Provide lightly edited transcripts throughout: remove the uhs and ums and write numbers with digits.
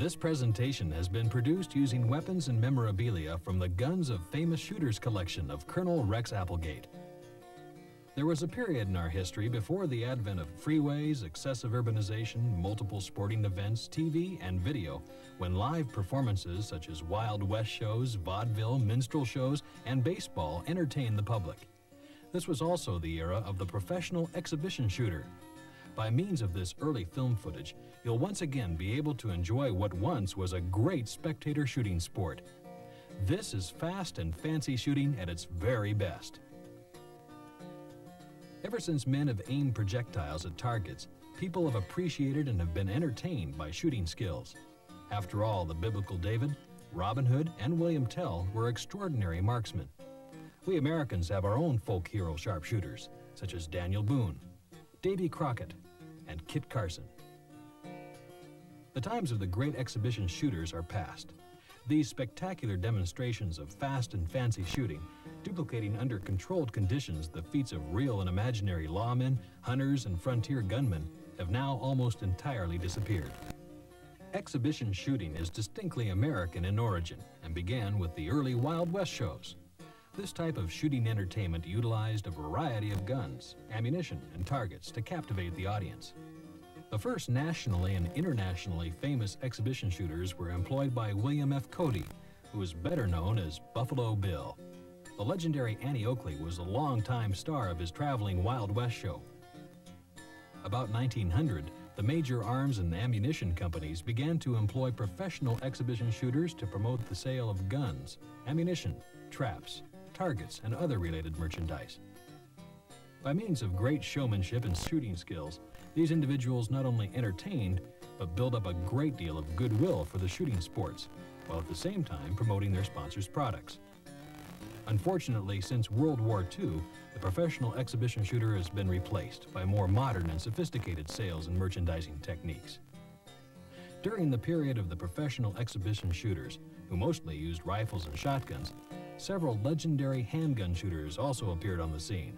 This presentation has been produced using weapons and memorabilia from the Guns of Famous Shooters collection of Colonel Rex Applegate. There was a period in our history before the advent of freeways, excessive urbanization, multiple sporting events, TV, and video, when live performances such as Wild West shows, vaudeville, minstrel shows, and baseball entertained the public. This was also the era of the professional exhibition shooter. By means of this early film footage, you'll once again be able to enjoy what once was a great spectator shooting sport. This is fast and fancy shooting at its very best. Ever since men have aimed projectiles at targets, people have appreciated and have been entertained by shooting skills. After all, the biblical David, Robin Hood, and William Tell were extraordinary marksmen. We Americans have our own folk hero sharpshooters, such as Daniel Boone, Davy Crockett, and Kit Carson. The times of the great exhibition shooters are past. These spectacular demonstrations of fast and fancy shooting, duplicating under controlled conditions the feats of real and imaginary lawmen, hunters, and frontier gunmen, have now almost entirely disappeared. Exhibition shooting is distinctly American in origin and began with the early Wild West shows. This type of shooting entertainment utilized a variety of guns, ammunition, and targets to captivate the audience. The first nationally and internationally famous exhibition shooters were employed by William F. Cody, who was better known as Buffalo Bill. The legendary Annie Oakley was a longtime star of his traveling Wild West show. About 1900, the major arms and ammunition companies began to employ professional exhibition shooters to promote the sale of guns, ammunition, traps, targets, and other related merchandise. By means of great showmanship and shooting skills, these individuals not only entertained, but built up a great deal of goodwill for the shooting sports, while at the same time promoting their sponsors' products. Unfortunately, since World War II, the professional exhibition shooter has been replaced by more modern and sophisticated sales and merchandising techniques. During the period of the professional exhibition shooters, who mostly used rifles and shotguns, several legendary handgun shooters also appeared on the scene.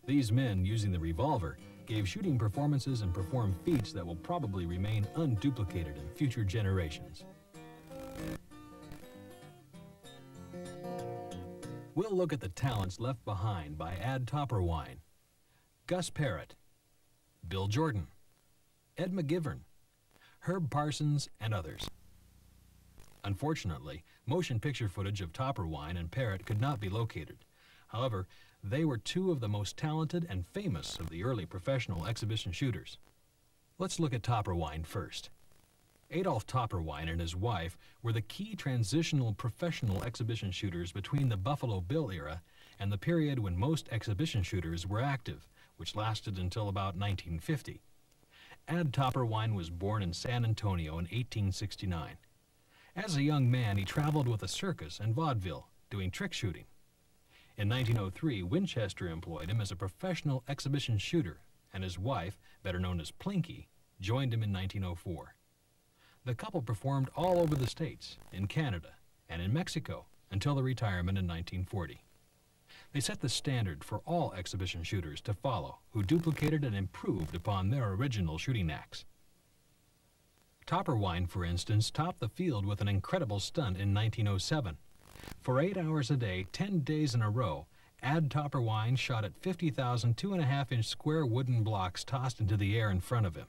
These men, using the revolver, gave shooting performances and performed feats that will probably remain unduplicated in future generations. We'll look at the talents left behind by Ad Topperwine, Gus Parrott, Bill Jordan, Ed Mcgivern, Herb Parsons, and others. Unfortunately, motion picture footage of Topperwine and Parrott could not be located. However, they were two of the most talented and famous of the early professional exhibition shooters. Let's look at Topperwine first. Adolph Topperwine and his wife were the key transitional professional exhibition shooters between the Buffalo Bill era and the period when most exhibition shooters were active, which lasted until about 1950. Ad Topperwine was born in San Antonio in 1869. As a young man, he traveled with a circus and vaudeville, doing trick shooting. In 1903, Winchester employed him as a professional exhibition shooter, and his wife, better known as Plinky, joined him in 1904. The couple performed all over the States, in Canada, and in Mexico until their retirement in 1940. They set the standard for all exhibition shooters to follow, who duplicated and improved upon their original shooting acts. Topperwine, for instance, topped the field with an incredible stunt in 1907. For 8 hours a day, 10 days in a row, Ad Topperwine shot at 50,000 2.5-inch square wooden blocks tossed into the air in front of him.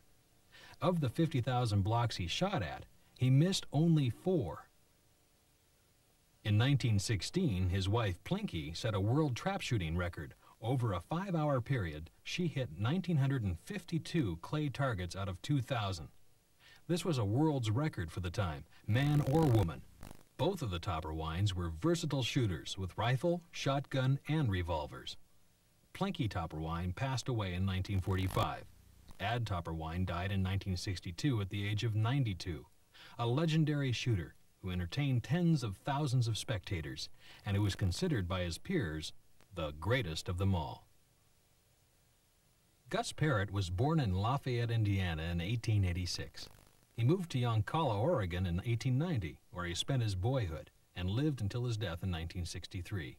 Of the 50,000 blocks he shot at, he missed only 4. In 1916, his wife Plinky set a world trap shooting record. Over a 5-hour period, she hit 1,952 clay targets out of 2,000. This was a world's record for the time, man or woman. Both of the Topperwines were versatile shooters with rifle, shotgun, and revolvers. Plinky Topperwine passed away in 1945. Ad Topperwine died in 1962 at the age of 92, a legendary shooter who entertained tens of thousands of spectators and who was considered by his peers the greatest of them all. Gus Parrott was born in Lafayette, Indiana in 1886. He moved to Yoncalla, Oregon in 1890, where he spent his boyhood and lived until his death in 1963.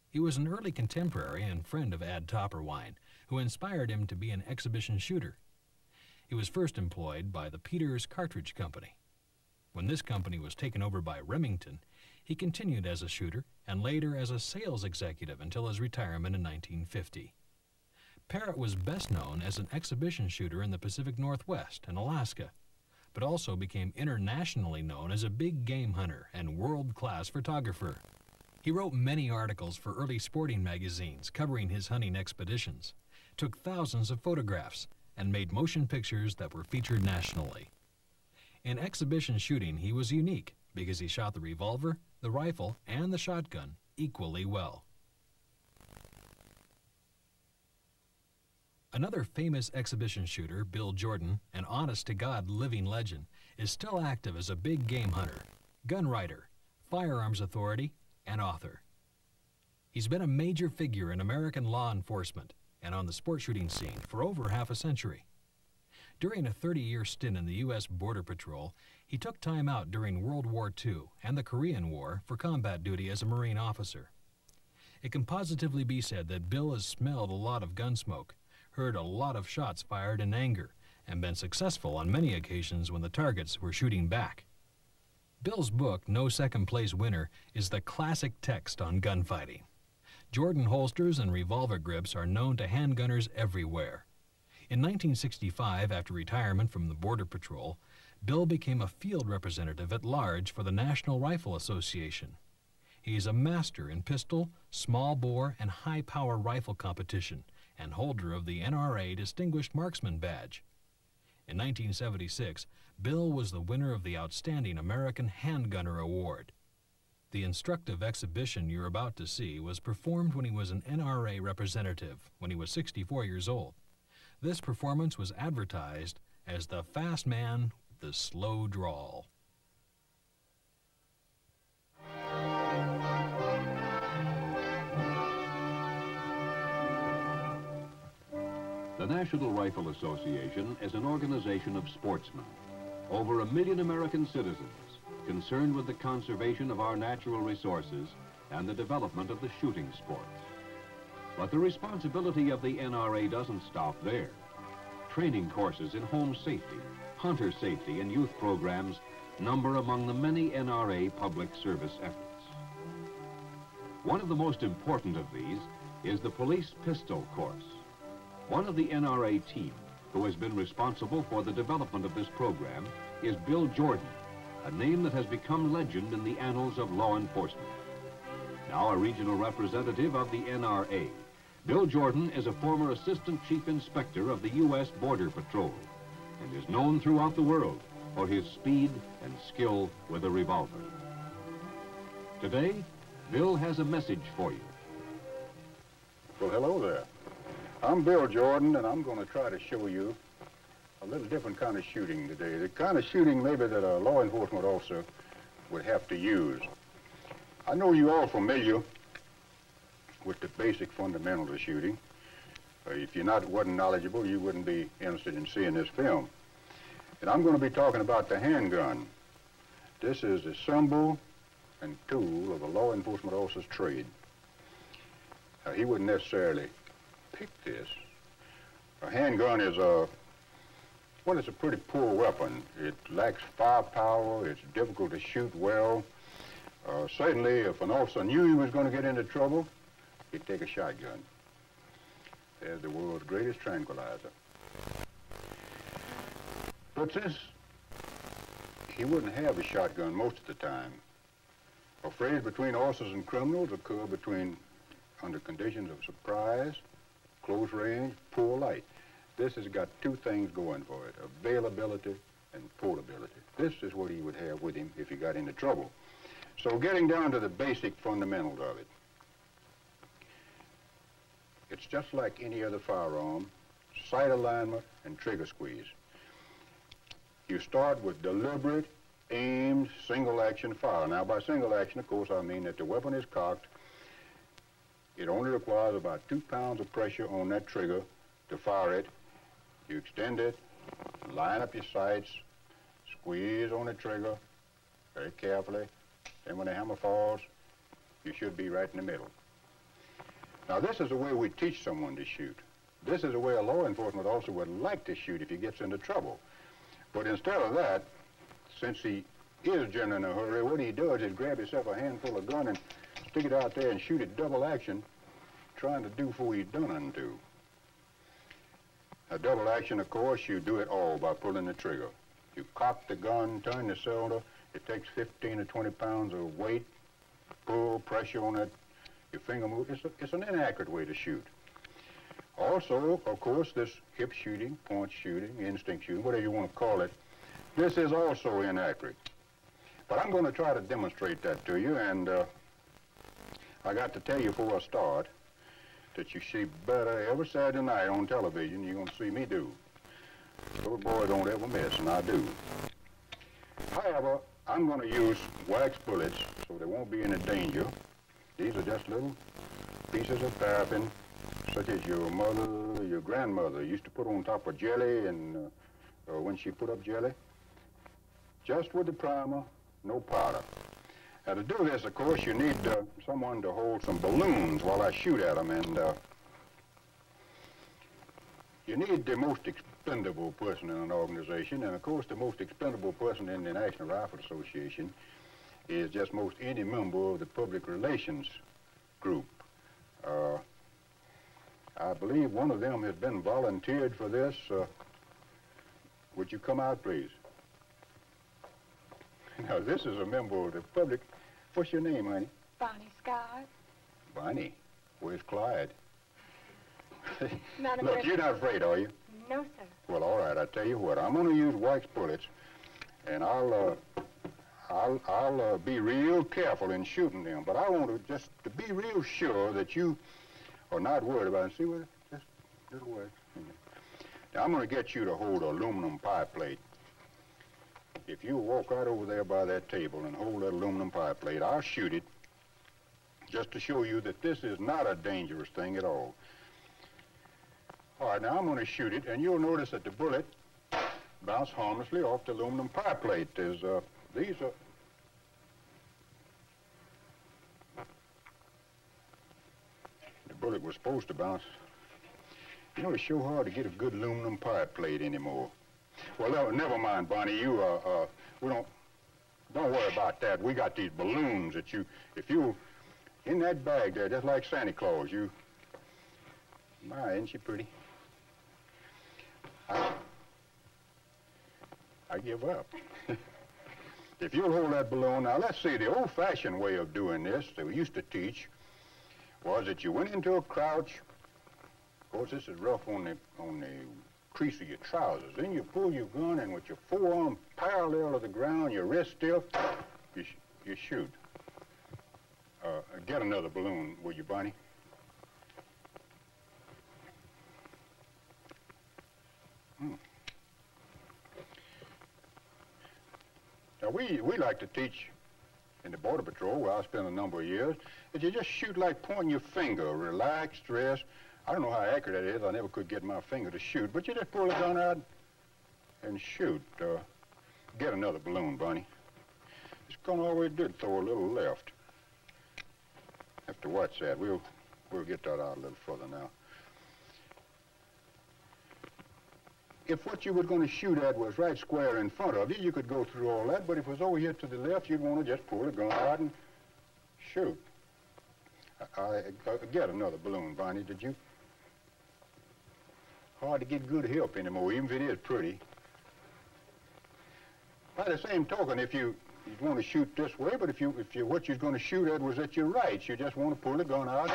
He was an early contemporary and friend of Ad Topperwine, who inspired him to be an exhibition shooter. He was first employed by the Peters Cartridge Company. When this company was taken over by Remington, he continued as a shooter and later as a sales executive until his retirement in 1950. Parrott was best known as an exhibition shooter in the Pacific Northwest and Alaska, but also became internationally known as a big game hunter and world-class photographer. He wrote many articles for early sporting magazines covering his hunting expeditions, took thousands of photographs, and made motion pictures that were featured nationally. In exhibition shooting, he was unique because he shot the revolver, the rifle, and the shotgun equally well. Another famous exhibition shooter, Bill Jordan, an honest-to-God living legend, is still active as a big game hunter, gun writer, firearms authority, and author. He's been a major figure in American law enforcement and on the sport shooting scene for over half a century. During a 30-year stint in the U.S. Border Patrol, he took time out during World War II and the Korean War for combat duty as a Marine officer. It can positively be said that Bill has smelled a lot of gun smoke, heard a lot of shots fired in anger, and been successful on many occasions when the targets were shooting back. Bill's book, No Second Place Winner, is the classic text on gunfighting. Jordan holsters and revolver grips are known to handgunners everywhere. In 1965, after retirement from the Border Patrol, Bill became a field representative at large for the National Rifle Association. He is a master in pistol, small bore, and high-power rifle competition, and holder of the NRA Distinguished Marksman Badge. In 1976, Bill was the winner of the Outstanding American Handgunner Award. The instructive exhibition you're about to see was performed when he was an NRA representative, when he was 64 years old. This performance was advertised as the fast man with the slow drawl. The National Rifle Association is an organization of sportsmen, over 1 million American citizens concerned with the conservation of our natural resources and the development of the shooting sports. But the responsibility of the NRA doesn't stop there. Training courses in home safety, hunter safety, and youth programs number among the many NRA public service efforts. One of the most important of these is the police pistol course. One of the NRA team who has been responsible for the development of this program is Bill Jordan, a name that has become legend in the annals of law enforcement. Now a regional representative of the NRA, Bill Jordan is a former Assistant Chief Inspector of the U.S. Border Patrol and is known throughout the world for his speed and skill with a revolver. Today, Bill has a message for you. Well, hello there. I'm Bill Jordan, and I'm going to try to show you a little different kind of shooting today. The kind of shooting maybe that a law enforcement officer would have to use. I know you're all familiar with the basic fundamentals of shooting. If you wasn't knowledgeable, you wouldn't be interested in seeing this film. And I'm going to be talking about the handgun. This is the symbol and tool of a law enforcement officer's trade. He wouldn't necessarily pick this. A handgun is it's a pretty poor weapon. It lacks firepower, it's difficult to shoot well. Certainly, if an officer knew he was going to get into trouble, he'd take a shotgun. There's the world's greatest tranquilizer. But since he wouldn't have a shotgun most of the time, affrays between officers and criminals occur under conditions of surprise, close range, poor light. This has got two things going for it, availability and portability. This is what he would have with him if he got into trouble. So getting down to the basic fundamentals of it, it's just like any other firearm, sight alignment and trigger squeeze. You start with deliberate, aimed, single action fire. Now by single action, of course, I mean that the weapon is cocked. It only requires about 2 pounds of pressure on that trigger to fire it. You extend it, line up your sights, squeeze on the trigger very carefully. Then when the hammer falls, you should be right in the middle. Now this is the way we teach someone to shoot. This is the way a law enforcement officer would like to shoot if he gets into trouble. But instead of that, since he is generally in a hurry, what he does is grab himself a handful of gun and stick it out there and shoot it double action, trying to do before he's done unto. A double action, of course, you do it all by pulling the trigger. You cock the gun, turn the cylinder. It takes 15 or 20 pounds of weight, pull, pressure on it. Your finger move. It's an inaccurate way to shoot. Also, of course, this hip shooting, point shooting, instinct shooting, whatever you want to call it, this is also inaccurate. But I'm going to try to demonstrate that to you, and I got to tell you before I start that you see better every Saturday night on television. You're going to see me do. Those boys don't ever miss, and I do. However, I'm going to use wax bullets so there won't be any danger. These are just little pieces of paraffin, such as your mother, your grandmother used to put on top of jelly, and when she put up jelly, just with the primer, no powder. Now, to do this, of course, you need someone to hold some balloons while I shoot at them, and you need the most expendable person in an organization, and of course, the most expendable person in the National Rifle Association is just most any member of the public relations group. I believe one of them has been volunteered for this. Would you come out, please? Now, this is a member of the public. What's your name, honey? Bonnie Scott. Bonnie? Where's Clyde? Not Look, you're not afraid, are you? No, sir. Well, all right, I tell you what. I'm going to use wax bullets, and I'll be real careful in shooting them. But I want to just to be real sure that you are not worried about it. See what? Just a little way. Now, I'm going to get you to hold an aluminum pie plate. If you walk right over there by that table and hold that aluminum pie plate, I'll shoot it just to show you that this is not a dangerous thing at all. All right, now I'm going to shoot it, and you'll notice that the bullet bounced harmlessly off the aluminum pie plate. These are... The bullet was supposed to bounce. You know, it's so hard to get a good aluminum pie plate anymore. Well, never mind, Bonnie. You, don't worry about that. We got these balloons that if you, in that bag there, just like Santa Claus, my, isn't she pretty? I give up. If you'll hold that balloon, now let's see, the old-fashioned way of doing this that we used to teach was that you went into a crouch. Of course, this is rough on the crease of your trousers. Then you pull your gun, and with your forearm parallel to the ground, your wrist still, you shoot. Get another balloon, will you, Bonnie? Now, we like to teach in the Border Patrol, where I spent a number of years, that you just shoot like pointing your finger, relaxed, rest. I don't know how accurate that is. I never could get my finger to shoot, but you just pull the gun out and shoot. Get another balloon, Bonnie. This gun always did throw a little left. Have to watch that. We'll get that out a little further now. If what you were going to shoot at was right square in front of you, you could go through all that, but if it was over here to the left, you'd want to just pull the gun out and shoot. Get another balloon, Bonnie, did you? Hard to get good help anymore, even if it is pretty. By the same token, if you want to shoot this way, but if what you're going to shoot at was at your right, you just want to pull the gun out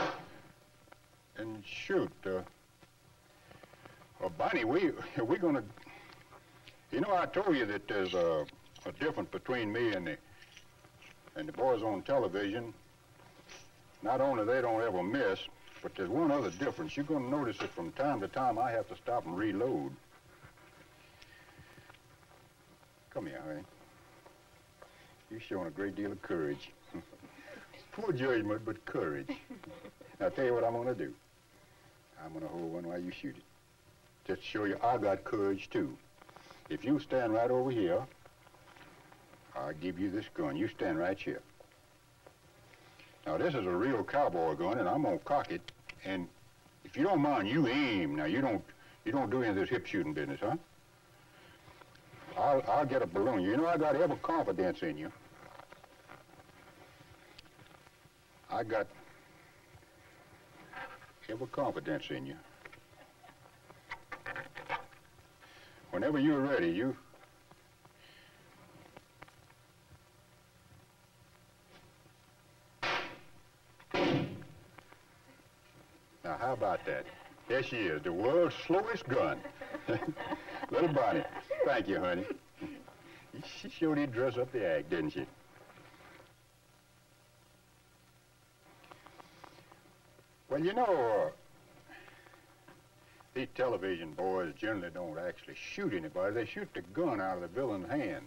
and shoot. Well, Bonnie, we're going to... You know, I told you that there's a difference between me and the boys on television. Not only they don't ever miss, but there's one other difference. You're going to notice that from time to time I have to stop and reload. Come here, honey. You're showing a great deal of courage. Poor judgment, but courage. Now, I'll tell you what I'm going to do. I'm going to hold one while you shoot it. Just to show you I got courage, too. If you stand right over here, I'll give you this gun. You stand right here. Now, this is a real cowboy gun, and I'm going to cock it. And if If you don't mind, you aim. Now, you don't do any of this hip shooting business, huh? I'll get a balloon. You know I got every confidence in you. I got every confidence in you. Whenever you're ready, you... Now, how about that? There she is, the world's slowest gun. Little Bonnie. Thank you, honey. She sure did dress up the act, didn't she? Well, you know, these television boys generally don't actually shoot anybody. They shoot the gun out of the villain's hand.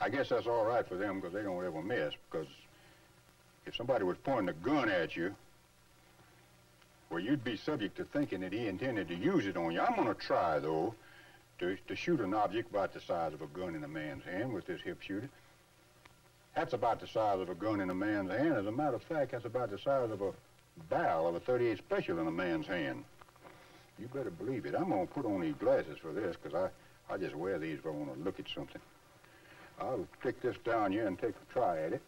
I guess that's all right for them because they don't ever miss, because if somebody was pointing a gun at you, well, you'd be subject to thinking that he intended to use it on you. I'm going to try, though, to shoot an object about the size of a gun in a man's hand with this hip shooter. That's about the size of a gun in a man's hand. As a matter of fact, that's about the size of a barrel of a .38 Special in a man's hand. You better believe it. I'm going to put on these glasses for this, because I just wear these if I want to look at something. I'll stick this down here and take a try at it.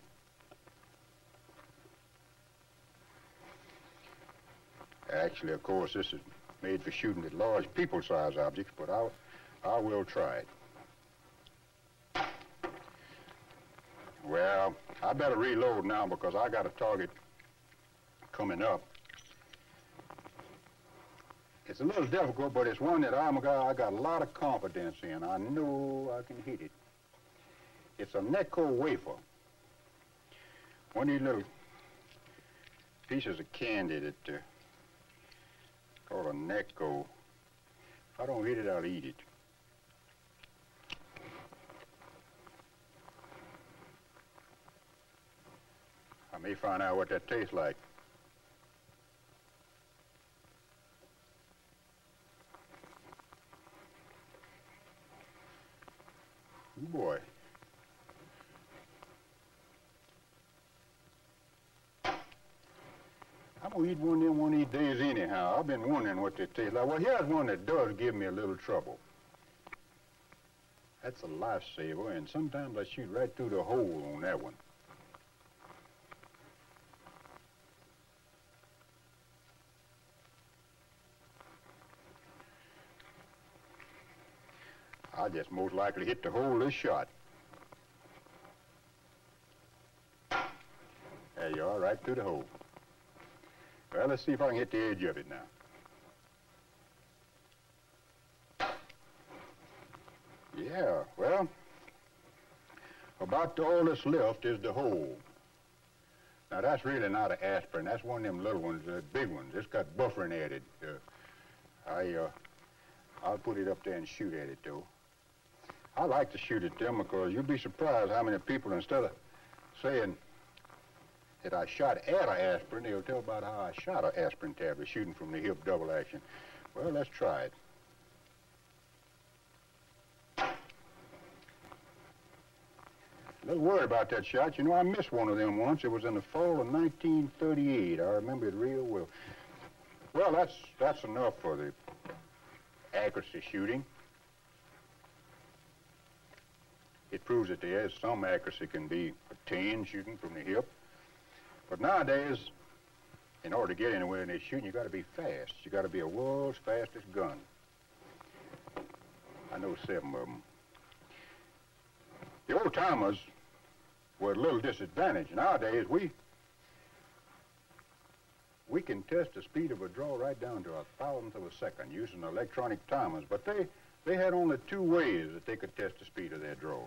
Actually, of course, this is made for shooting at large people-sized objects, but I will try it. Well, I better reload now because I got a target coming up. It's a little difficult, but it's one that I got a lot of confidence in. I know I can hit it. It's a Necco wafer. One of these little pieces of candy that called a Necco. If I don't hit it, I'll eat it. I may find out what that tastes like. Oh boy. I'm gonna eat one of them one of these days anyhow. I've been wondering what they taste like. Well, here's one that does give me a little trouble. That's a lifesaver, and sometimes I shoot right through the hole on that one. I just most likely hit the hole this shot. There you are, right through the hole. Well, let's see if I can hit the edge of it now. Yeah, well, about all that's left is the hole. Now, that's really not an aspirin. That's one of them little ones, big ones. It's got buffering added. I'll put it up there and shoot at it, though. I like to shoot at them because you'd be surprised how many people, instead of saying that I shot at an aspirin, they'll tell about how I shot an aspirin tablet shooting from the hip double action. Well, let's try it. A little worried about that shot. You know, I missed one of them once. It was in the fall of 1938. I remember it real well. Well, that's enough for the accuracy shooting. It proves that there is some accuracy can be attained shooting from the hip. But nowadays, in order to get anywhere in this shooting, you got to be fast. You got to be a world's fastest gun. I know 7 of them. The old timers were at a little disadvantage. Nowadays, we can test the speed of a draw right down to 1,000th of a second using electronic timers, but they had only 2 ways that they could test the speed of their draw.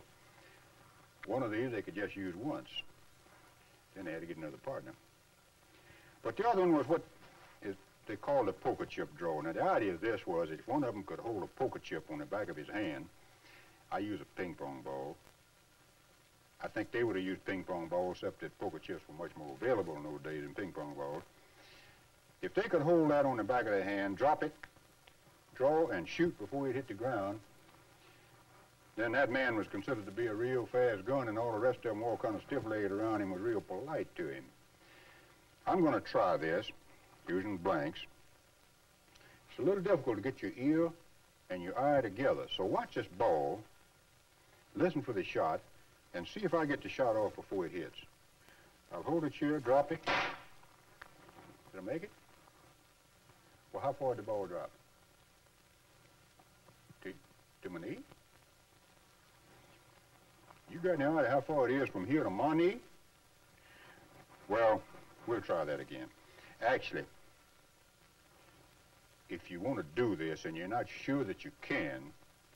One of these they could just use once. Then they had to get another partner. But the other one was what they called a poker chip draw. Now, the idea of this was that if one of them could hold a poker chip on the back of his hand, I use a ping pong ball. I think they would have used ping pong balls, except that poker chips were much more available in those days than ping pong balls. If they could hold that on the back of their hand, drop it, draw, and shoot before it hit the ground, then that man was considered to be a real fast gun, and all the rest of them all kind of stiff-legged around him was real polite to him. I'm going to try this using blanks. It's a little difficult to get your ear and your eye together. So watch this ball, listen for the shot, and see if I get the shot off before it hits. I'll hold it here, drop it. Did I make it? Well, how far did the ball drop? To my knee? You got any idea how far it is from here to my knee? Well, we'll try that again. Actually, if you want to do this and you're not sure that you can,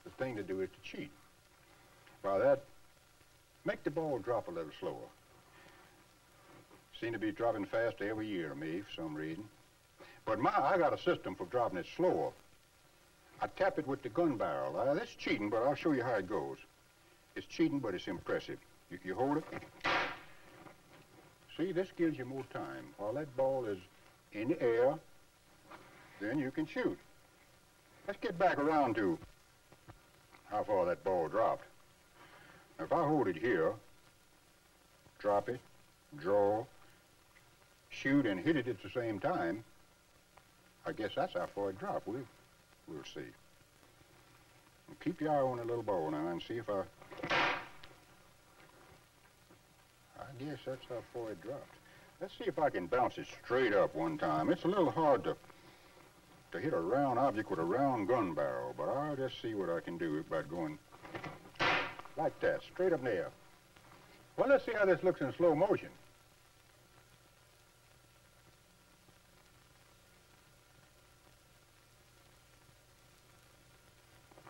the thing to do is to cheat. By that, make the ball drop a little slower. Seem to be dropping faster every year to me for some reason. But I got a system for dropping it slower. I tap it with the gun barrel. That's cheating, but I'll show you how it goes. It's cheating, but it's impressive. You hold it. See, this gives you more time. While that ball is in the air, then you can shoot. Let's get back around to how far that ball dropped. Now, if I hold it here, drop it, draw, shoot, and hit it at the same time, I guess that's how far it dropped. We'll see. And keep your eye on the little ball now and see if I guess that's how far it dropped. Let's see if I can bounce it straight up one time. It's a little hard to hit a round object with a round gun barrel, but I'll just see what I can do by going like that, straight up there. Well, let's see how this looks in slow motion.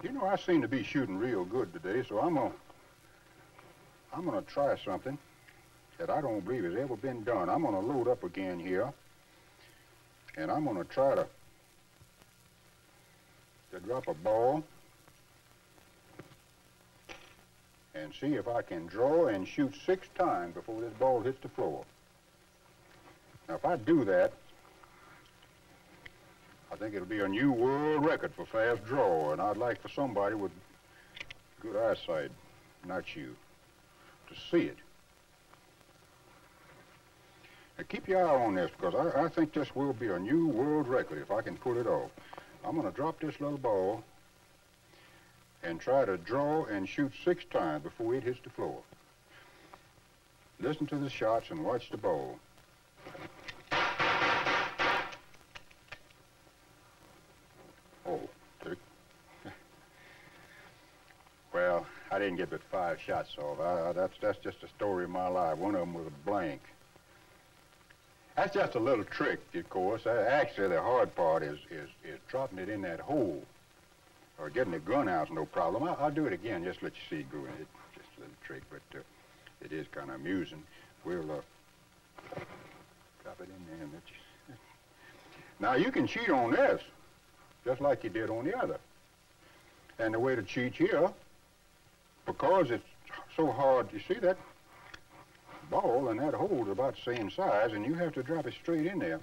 You know, I seem to be shooting real good today, so I'm gonna try something that I don't believe has ever been done. I'm gonna load up again here, and I'm gonna try to drop a ball and see if I can draw and shoot 6 times before this ball hits the floor. Now, if I do that, I think it'll be a new world record for fast draw, and I'd like for somebody with good eyesight, not you, to see it. Now, keep your eye on this, because I think this will be a new world record if I can pull it off. I'm going to drop this little ball and try to draw and shoot 6 times before it hits the floor. Listen to the shots and watch the ball. Oh, well, I didn't get but 5 shots off. That's just a story of my life. One of them was a blank. That's just a little trick, of course. Actually, the hard part is dropping it in that hole. Or getting the gun out is no problem. I'll do it again, just let you see doing it. Just a little trick, but it is kind of amusing. We'll drop it in there and let you... Now, you can cheat on this, just like you did on the other. And the way to cheat here, because it's so hard, you see that ball and that hole is about the same size, and you have to drop it straight in there.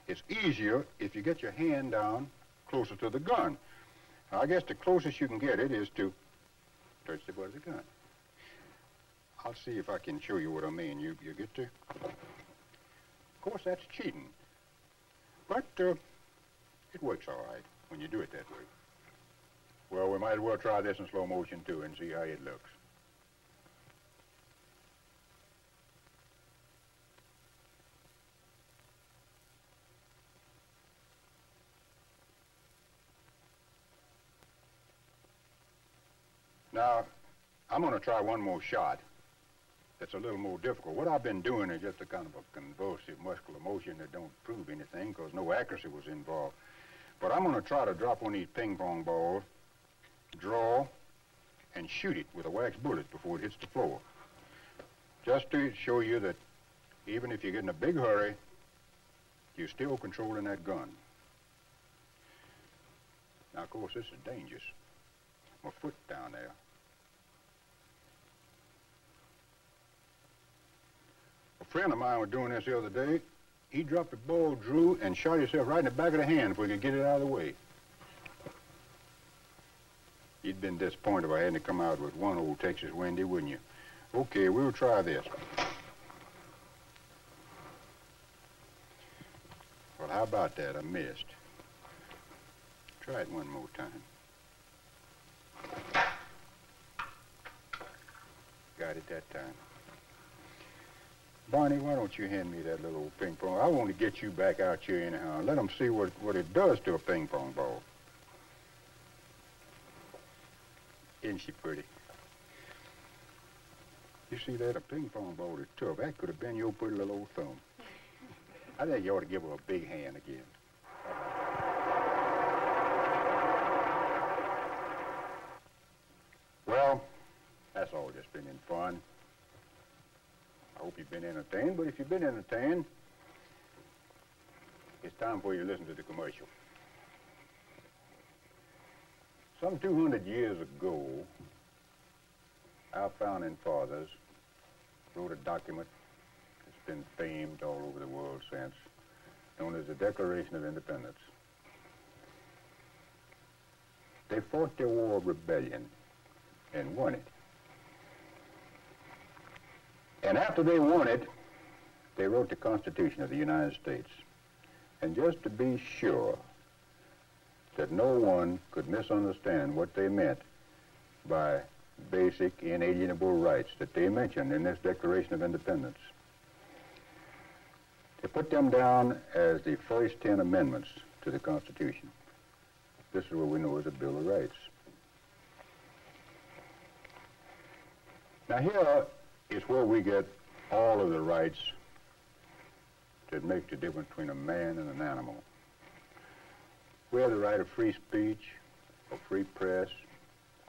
It's easier if you get your hand down closer to the gun. Now, I guess the closest you can get it is to touch the butt of the gun. I'll see if I can show you what I mean. You get to... Of course, that's cheating. But it works all right when you do it that way. Well, we might as well try this in slow motion, too, and see how it looks. Now, I'm going to try one more shot that's a little more difficult. What I've been doing is just a kind of a convulsive muscular motion that don't prove anything because no accuracy was involved. But I'm going to try to drop one of these ping pong balls, draw, and shoot it with a wax bullet before it hits the floor. Just to show you that even if you get in a big hurry, you're still controlling that gun. Now, of course, this is dangerous. My foot down there. A friend of mine was doing this the other day. He dropped the ball, drew, and shot himself right in the back of the hand before he could get it out of the way. You'd been disappointed if I hadn't come out with one old Texas Wendy, wouldn't you? Okay, we'll try this. Well, how about that? I missed. Try it one more time. Got it that time. Barney, why don't you hand me that little old ping pong? I want to get you back out here anyhow and let them see what it does to a ping pong ball. Isn't she pretty? You see that? A ping pong ball is tough. That could have been your pretty little old thumb. I think you ought to give her a big hand again. Well, that's all just been in fun. I hope you've been entertained, but if you've been entertained, it's time for you to listen to the commercial. Some 200 years ago, our founding fathers wrote a document that's been famed all over the world since, known as the Declaration of Independence. They fought their war of rebellion and won it. And after they won it, they wrote the Constitution of the United States. And just to be sure that no one could misunderstand what they meant by basic inalienable rights that they mentioned in this Declaration of Independence, they put them down as the first 10 amendments to the Constitution. This is what we know as the Bill of Rights. Now here is where we get all of the rights that make the difference between a man and an animal. We have the right of free speech, of free press,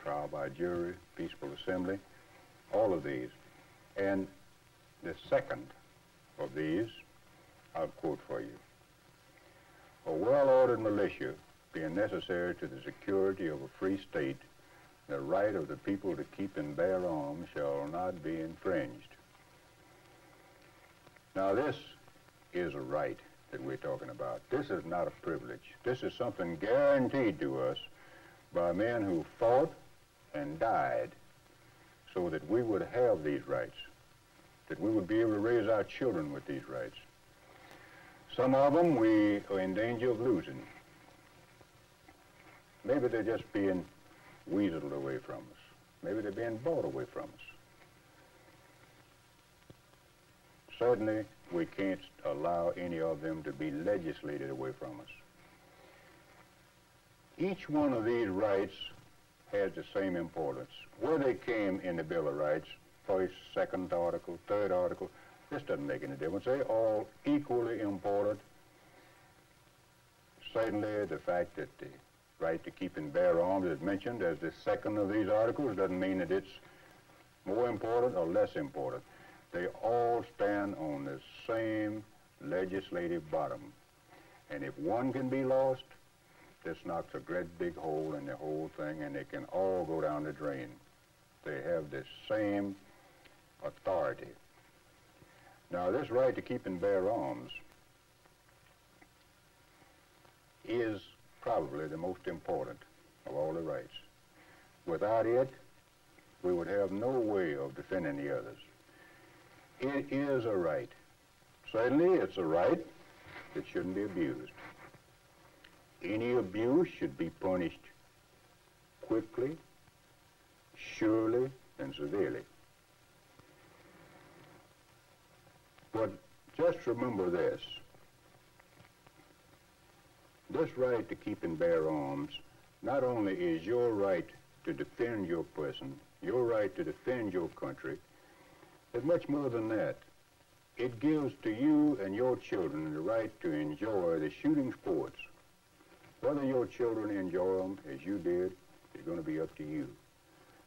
trial by jury, peaceful assembly, all of these. And the second of these, I'll quote for you. A well-ordered militia being necessary to the security of a free state, the right of the people to keep and bear arms shall not be infringed. Now this is a right that we're talking about. This is not a privilege. This is something guaranteed to us by men who fought and died so that we would have these rights, that we would be able to raise our children with these rights. Some of them we are in danger of losing. Maybe they're just being weaseled away from us. Maybe they're being bought away from us. Certainly, we can't allow any of them to be legislated away from us. Each one of these rights has the same importance. Where they came in the Bill of Rights, first, second article, third article, this doesn't make any difference. They're all equally important. Certainly, the fact that the right to keep and bear arms is mentioned as the second of these articles doesn't mean that it's more important or less important. They all stand on the same legislative bottom. And if one can be lost, this knocks a great big hole in the whole thing, and they can all go down the drain. They have the same authority. Now, this right to keep and bear arms is probably the most important of all the rights. Without it, we would have no way of defending the others. It is a right. Certainly, it's a right that shouldn't be abused. Any abuse should be punished quickly, surely, and severely. But just remember this. This right to keep and bear arms not only is your right to defend your person, your right to defend your country, but much more than that. It gives to you and your children the right to enjoy the shooting sports. Whether your children enjoy them as you did is going to be up to you.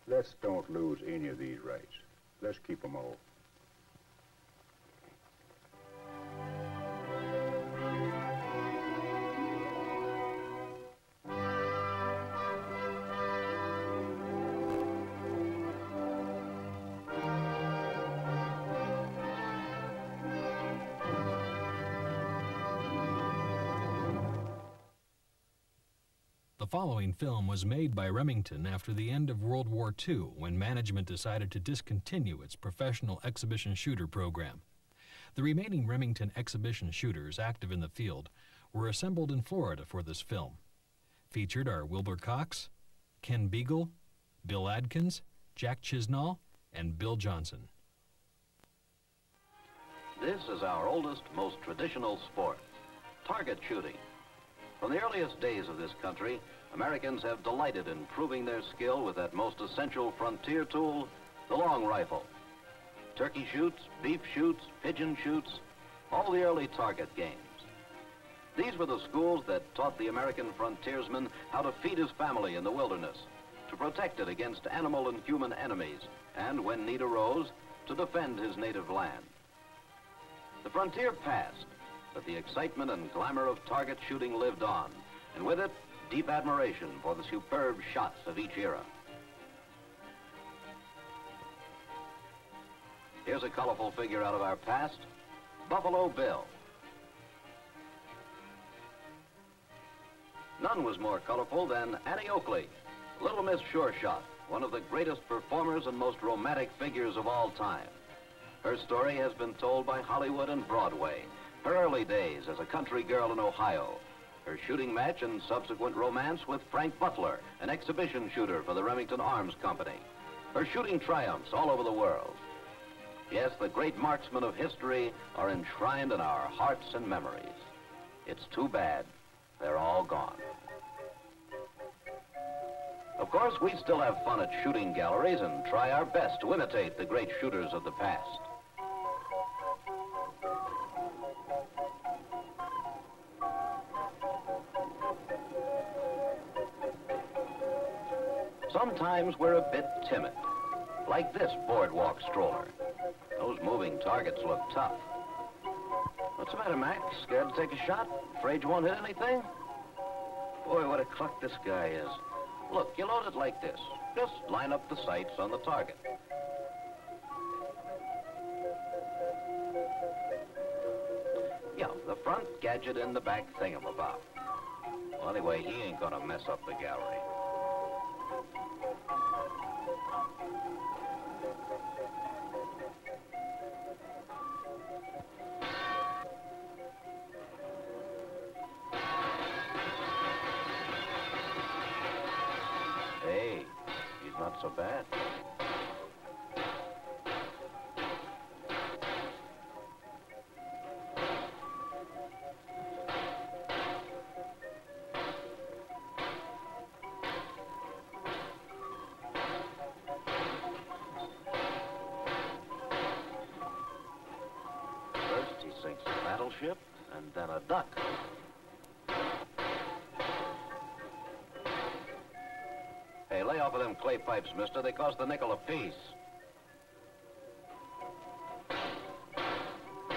Let's don't lose any of these rights. Let's keep them all. The following film was made by Remington after the end of World War II, when management decided to discontinue its professional exhibition shooter program. The remaining Remington exhibition shooters active in the field were assembled in Florida for this film. Featured are Wilbur Cox, Ken Beagle, Bill Adkins, Jack Chisnall, and Bill Johnson. This is our oldest, most traditional sport, target shooting. From the earliest days of this country, Americans have delighted in proving their skill with that most essential frontier tool, the long rifle. Turkey shoots, beef shoots, pigeon shoots, all the early target games. These were the schools that taught the American frontiersman how to feed his family in the wilderness, to protect it against animal and human enemies, and when need arose, to defend his native land. The frontier passed, but the excitement and glamour of target shooting lived on, and with it, deep admiration for the superb shots of each era. Here's a colorful figure out of our past, Buffalo Bill. None was more colorful than Annie Oakley, Little Miss Sure Shot, one of the greatest performers and most romantic figures of all time. Her story has been told by Hollywood and Broadway, her early days as a country girl in Ohio, her shooting match and subsequent romance with Frank Butler, an exhibition shooter for the Remington Arms Company, her shooting triumphs all over the world. Yes, the great marksmen of history are enshrined in our hearts and memories. It's too bad they're all gone. Of course, we still have fun at shooting galleries and try our best to imitate the great shooters of the past. Sometimes we're a bit timid, like this boardwalk stroller. Those moving targets look tough. What's the matter, Mac? Scared to take a shot? Afraid you won't hit anything? Boy, what a cluck this guy is. Look, you load it like this. Just line up the sights on the target. Yeah, the front gadget in the back thingamabob. Well, anyway, he ain't gonna mess up the gallery. Hey, he's not so bad. First he sinks a battleship, and then a duck. Hey, lay off of them clay pipes, mister. They cost a nickel apiece.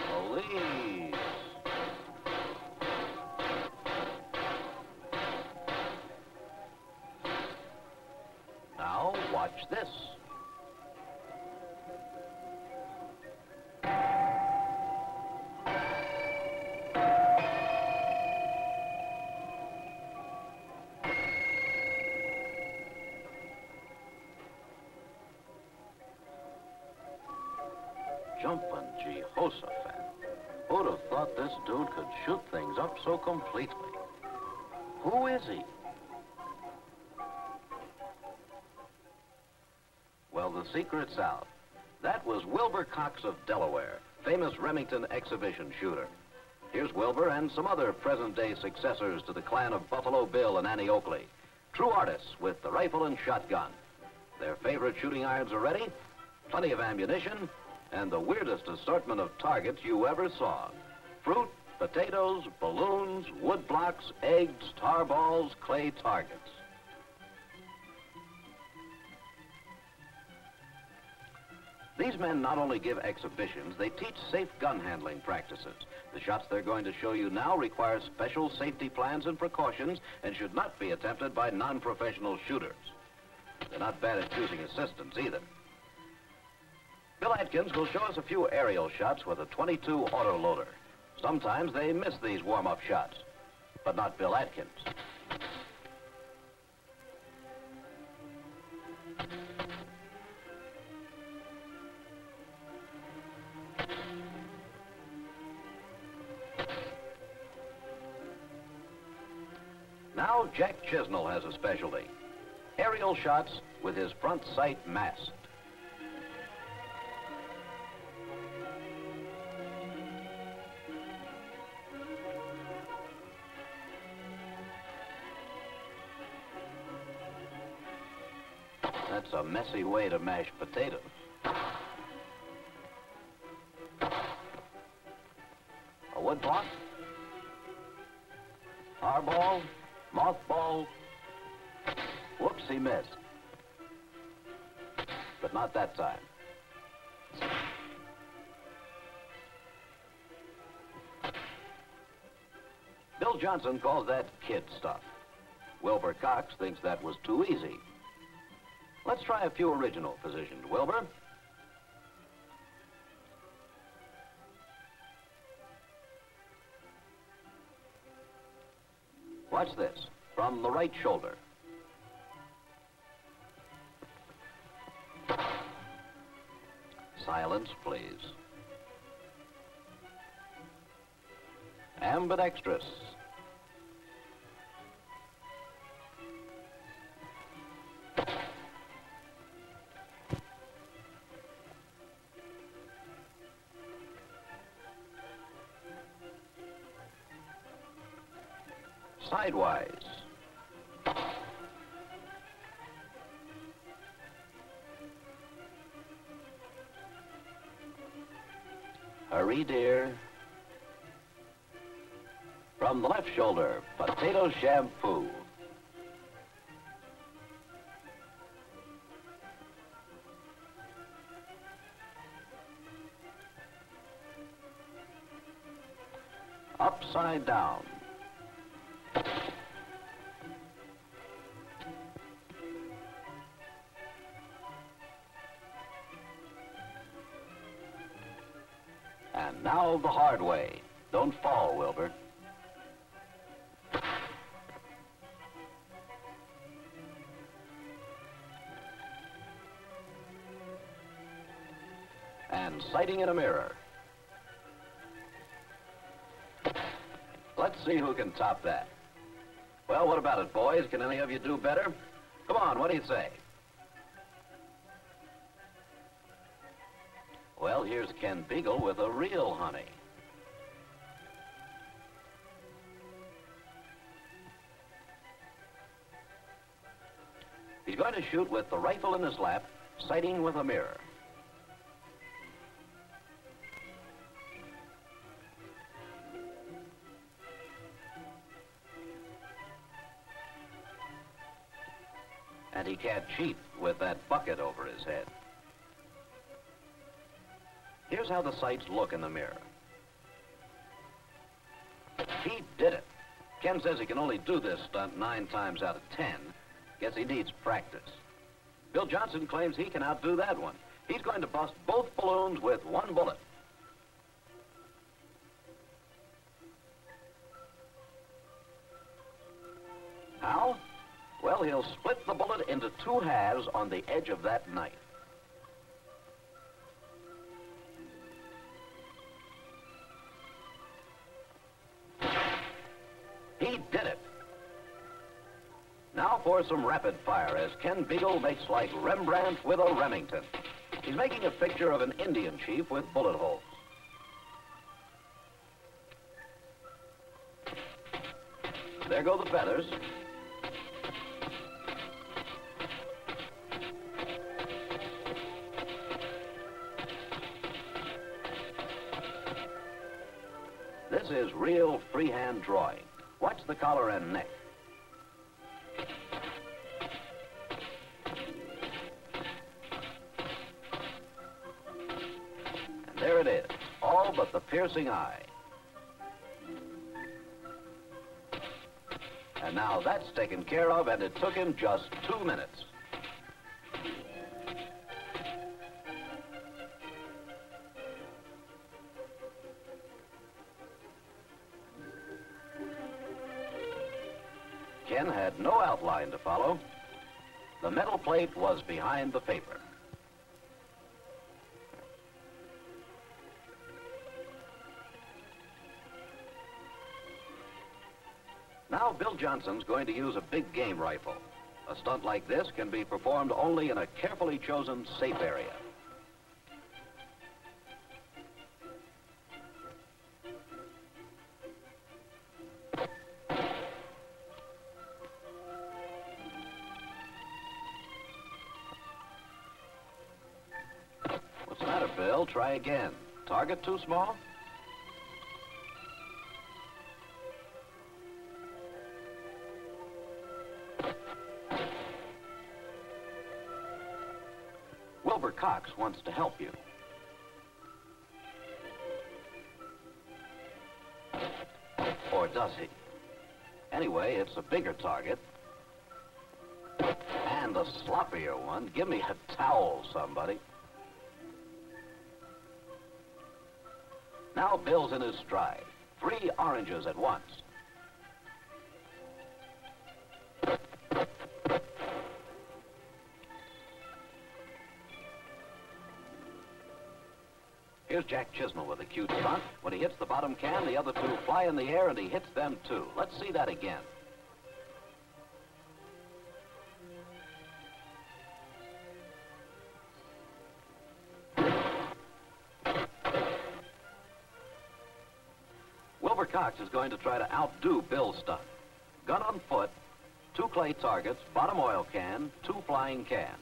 Police. Now, watch this. Jumpin' Jehoshaphat. Who'd have thought this dude could shoot things up so completely? Who is he? Well, the secret's out. That was Wilbur Cox of Delaware, famous Remington exhibition shooter. Here's Wilbur and some other present-day successors to the clan of Buffalo Bill and Annie Oakley. True artists with the rifle and shotgun. Their favorite shooting irons are ready, plenty of ammunition, and the weirdest assortment of targets you ever saw. Fruit, potatoes, balloons, wood blocks, eggs, tar balls, clay targets. These men not only give exhibitions, they teach safe gun handling practices. The shots they're going to show you now require special safety plans and precautions and should not be attempted by non-professional shooters. They're not bad at choosing assistants either. Bill Atkins will show us a few aerial shots with a .22 autoloader. Sometimes they miss these warm-up shots, but not Bill Atkins. Now Jack Chisnell has a specialty. Aerial shots with his front sight masked. That's a messy way to mash potatoes. A wood block, harball, mothball. Whoops, he missed. But not that time. Bill Johnson calls that kid stuff. Wilbur Cox thinks that was too easy. Let's try a few original positions, Wilbur. Watch this, from the right shoulder. Silence, please. Ambidextrous. Sidewise. Hurry, dear. From the left shoulder, potato shampoo. Upside down. And now the hard way. Don't fall, Wilbur. And sighting in a mirror. Let's see who can top that. Well, what about it, boys? Can any of you do better? Come on, what do you say? Well, here's Ken Beagle with a real honey. He's going to shoot with the rifle in his lap, sighting with a mirror. And he can't cheat with that bucket over his head. Here's how the sights look in the mirror. He did it. Ken says he can only do this stunt 9 times out of 10. Guess he needs practice. Bill Johnson claims he can outdo that one. He's going to bust both balloons with one bullet. How? Well, he'll split the bullet into 2 halves on the edge of that knife. He did it. Now for some rapid fire as Ken Beagle makes like Rembrandt with a Remington. He's making a picture of an Indian chief with bullet holes. There go the feathers. This is real freehand drawing. Watch the collar and neck. And there it is, all but the piercing eye. And now that's taken care of, and it took him just 2 minutes. Ken had no outline to follow. The metal plate was behind the paper. Now Bill Johnson's going to use a big game rifle. A stunt like this can be performed only in a carefully chosen safe area. What's the matter, Bill? Try again. Target too small? Wilbur Cox wants to help you. Or does he? Anyway, it's a bigger target. And a sloppier one. Give me a towel, somebody. Now Bill's in his stride. 3 oranges at once. Here's Jack Chisnell with a cute stunt. When he hits the bottom can, the other 2 fly in the air, and he hits them too. Let's see that again. Wilbur Cox is going to try to outdo Bill's stunt. Gun on foot, 2 clay targets, bottom oil can, 2 flying cans.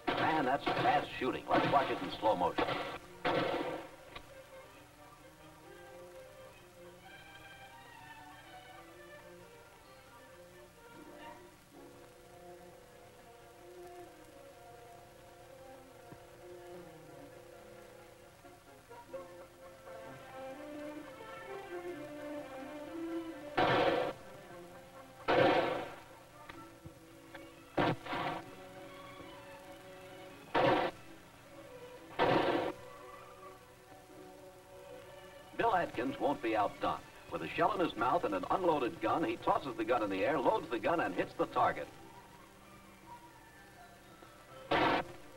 Man, that's fast shooting. Let's watch it in slow motion. Bill Atkins won't be outdone. With a shell in his mouth and an unloaded gun, he tosses the gun in the air, loads the gun, and hits the target.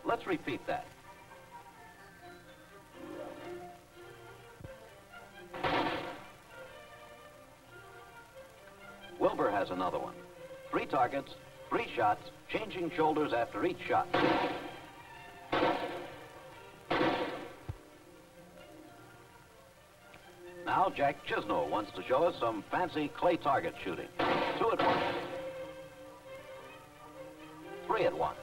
Let's repeat that. Wilbur has another one. 3 targets, 3 shots, changing shoulders after each shot. Now Jack Chisnell wants to show us some fancy clay target shooting. 2 at once. 3 at once.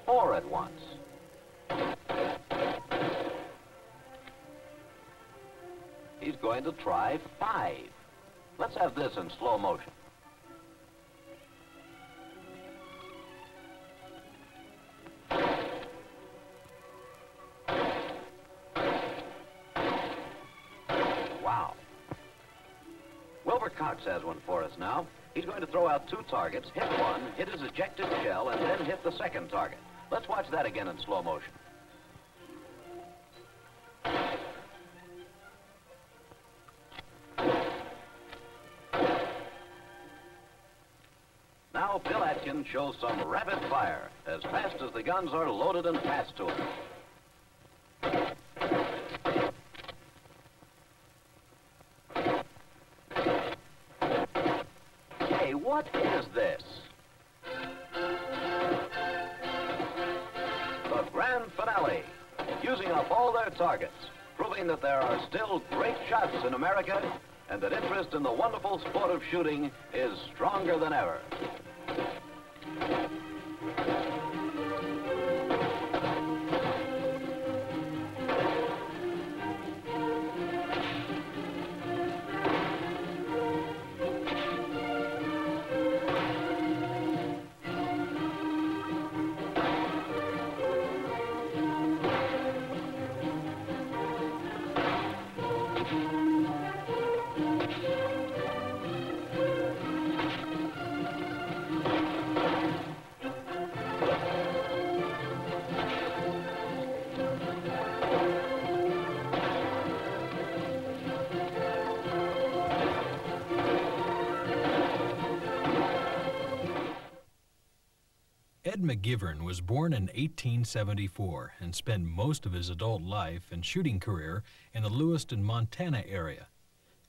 4 at once. He's going to try 5. Let's have this in slow motion. Wow. Wilbur Cox has one for us now. He's going to throw out 2 targets, hit one, hit his ejected shell, and then hit the second target. Let's watch that again in slow motion. Now Bill Atkins shows some rapid fire as fast as the guns are loaded and passed to him. Hey, what is this? The grand finale, using up all their targets, proving that there are still great shots in America and that interest in the wonderful sport of shooting is stronger than ever. Ed Mcgivern was born in 1874 and spent most of his adult life and shooting career in the Lewiston, Montana area.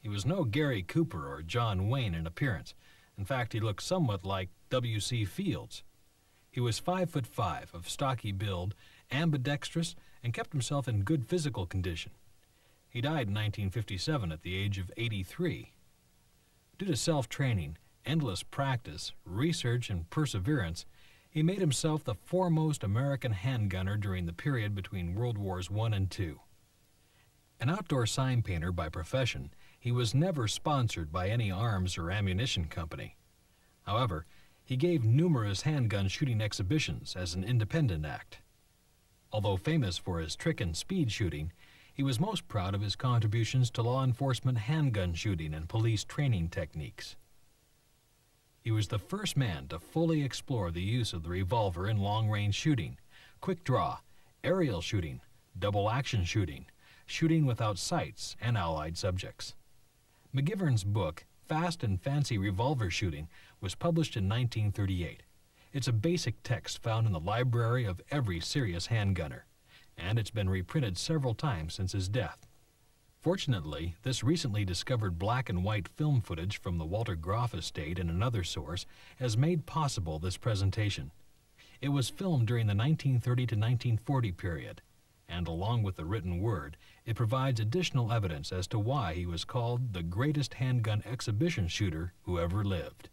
He was no Gary Cooper or John Wayne in appearance. In fact, he looked somewhat like W.C. Fields. He was 5'5", of stocky build, ambidextrous, and kept himself in good physical condition. He died in 1957 at the age of 83. Due to self-training, endless practice, research, and perseverance, he made himself the foremost American handgunner during the period between World Wars I and II. An outdoor sign painter by profession, he was never sponsored by any arms or ammunition company. However, he gave numerous handgun shooting exhibitions as an independent act. Although famous for his trick and speed shooting, he was most proud of his contributions to law enforcement handgun shooting and police training techniques. He was the first man to fully explore the use of the revolver in long-range shooting, quick draw, aerial shooting, double-action shooting, shooting without sights, and allied subjects. Mcgivern's book, Fast and Fancy Revolver Shooting, was published in 1938. It's a basic text found in the library of every serious handgunner, and it's been reprinted several times since his death. Fortunately, this recently discovered black and white film footage from the Walter Groff estate and another source has made possible this presentation. It was filmed during the 1930 to 1940 period, and along with the written word, it provides additional evidence as to why he was called the greatest handgun exhibition shooter who ever lived.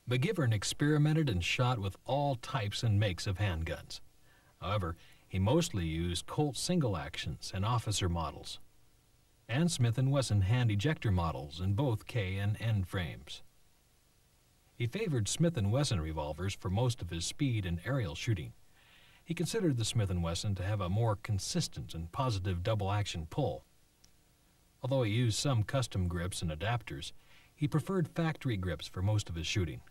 Mcgivern experimented and shot with all types and makes of handguns. However, he mostly used Colt single actions and officer models, and Smith & Wesson hand ejector models in both K and N frames. He favored Smith & Wesson revolvers for most of his speed and aerial shooting. He considered the Smith & Wesson to have a more consistent and positive double-action pull. Although he used some custom grips and adapters, he preferred factory grips for most of his shooting.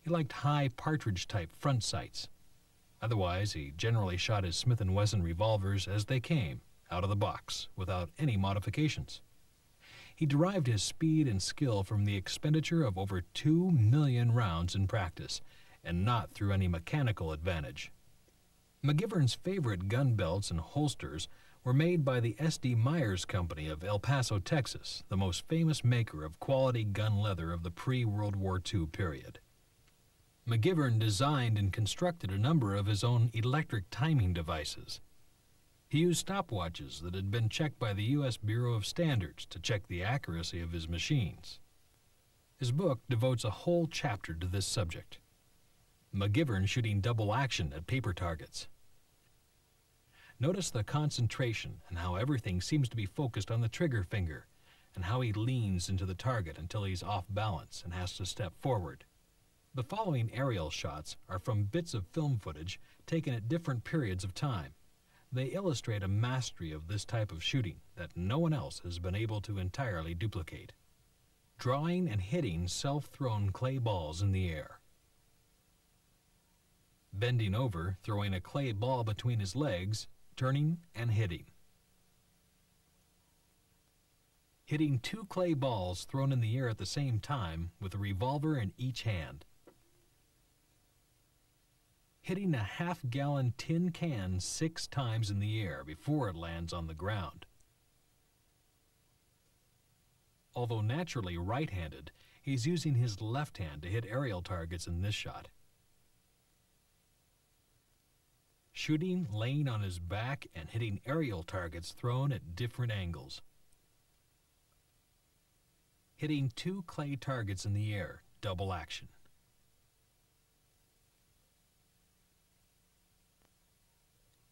He liked high partridge-type front sights. Otherwise, he generally shot his Smith & Wesson revolvers as they came, out of the box, without any modifications. He derived his speed and skill from the expenditure of over 2 million rounds in practice, and not through any mechanical advantage. Mcgivern's favorite gun belts and holsters were made by the S.D. Myers Company of El Paso, Texas, the most famous maker of quality gun leather of the pre-World War II period. Mcgivern designed and constructed a number of his own electric timing devices. He used stopwatches that had been checked by the U.S. Bureau of Standards to check the accuracy of his machines. His book devotes a whole chapter to this subject. Mcgivern shooting double action at paper targets. Notice the concentration and how everything seems to be focused on the trigger finger, and how he leans into the target until he's off balance and has to step forward. The following aerial shots are from bits of film footage taken at different periods of time. They illustrate a mastery of this type of shooting that no one else has been able to entirely duplicate. Drawing and hitting self-thrown clay balls in the air. Bending over, throwing a clay ball between his legs, turning and hitting. Hitting 2 clay balls thrown in the air at the same time with a revolver in each hand. Hitting a half-gallon tin can 6 times in the air before it lands on the ground. Although naturally right-handed, he's using his left hand to hit aerial targets in this shot. Shooting, laying on his back, and hitting aerial targets thrown at different angles. Hitting 2 clay targets in the air, double action.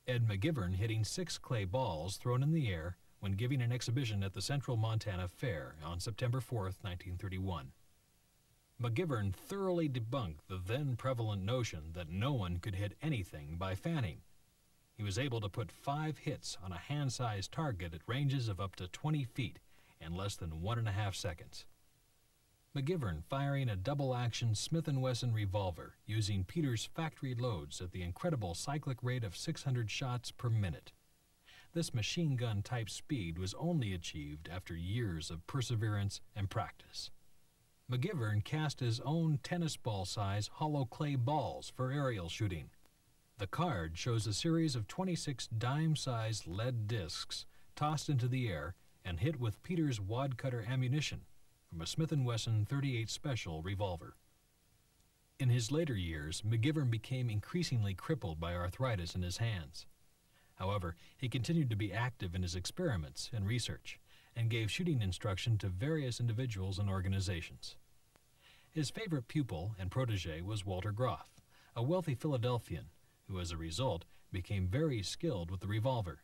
Ed Mcgivern hitting 6 clay balls thrown in the air when giving an exhibition at the Central Montana Fair on September 4th, 1931. Mcgivern thoroughly debunked the then prevalent notion that no one could hit anything by fanning. He was able to put 5 hits on a hand-sized target at ranges of up to 20 feet in less than 1.5 seconds. Mcgivern firing a double-action Smith & Wesson revolver using Peter's factory loads at the incredible cyclic rate of 600 shots per minute. This machine gun type speed was only achieved after years of perseverance and practice. Mcgivern cast his own tennis ball-size hollow clay balls for aerial shooting. The card shows a series of 26 dime-sized lead discs tossed into the air and hit with Peter's wad-cutter ammunition from a Smith & Wesson .38 Special revolver. In his later years, Mcgivern became increasingly crippled by arthritis in his hands. However, he continued to be active in his experiments and research, and gave shooting instruction to various individuals and organizations. His favorite pupil and protege was Walter Groff, a wealthy Philadelphian who, as a result, became very skilled with the revolver.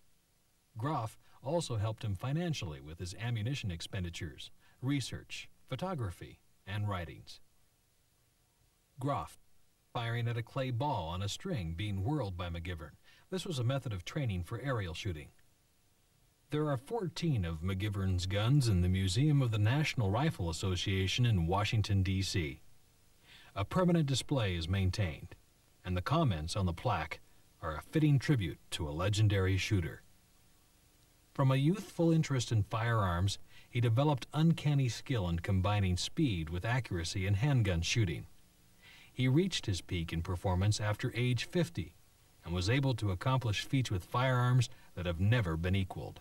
Groff also helped him financially with his ammunition expenditures, research, photography, and writings. Groff, firing at a clay ball on a string being whirled by Mcgivern. This was a method of training for aerial shooting. There are 14 of Mcgivern's guns in the Museum of the National Rifle Association in Washington, D.C. A permanent display is maintained, and the comments on the plaque are a fitting tribute to a legendary shooter. From a youthful interest in firearms, he developed uncanny skill in combining speed with accuracy in handgun shooting. He reached his peak in performance after age 50 and was able to accomplish feats with firearms that have never been equaled.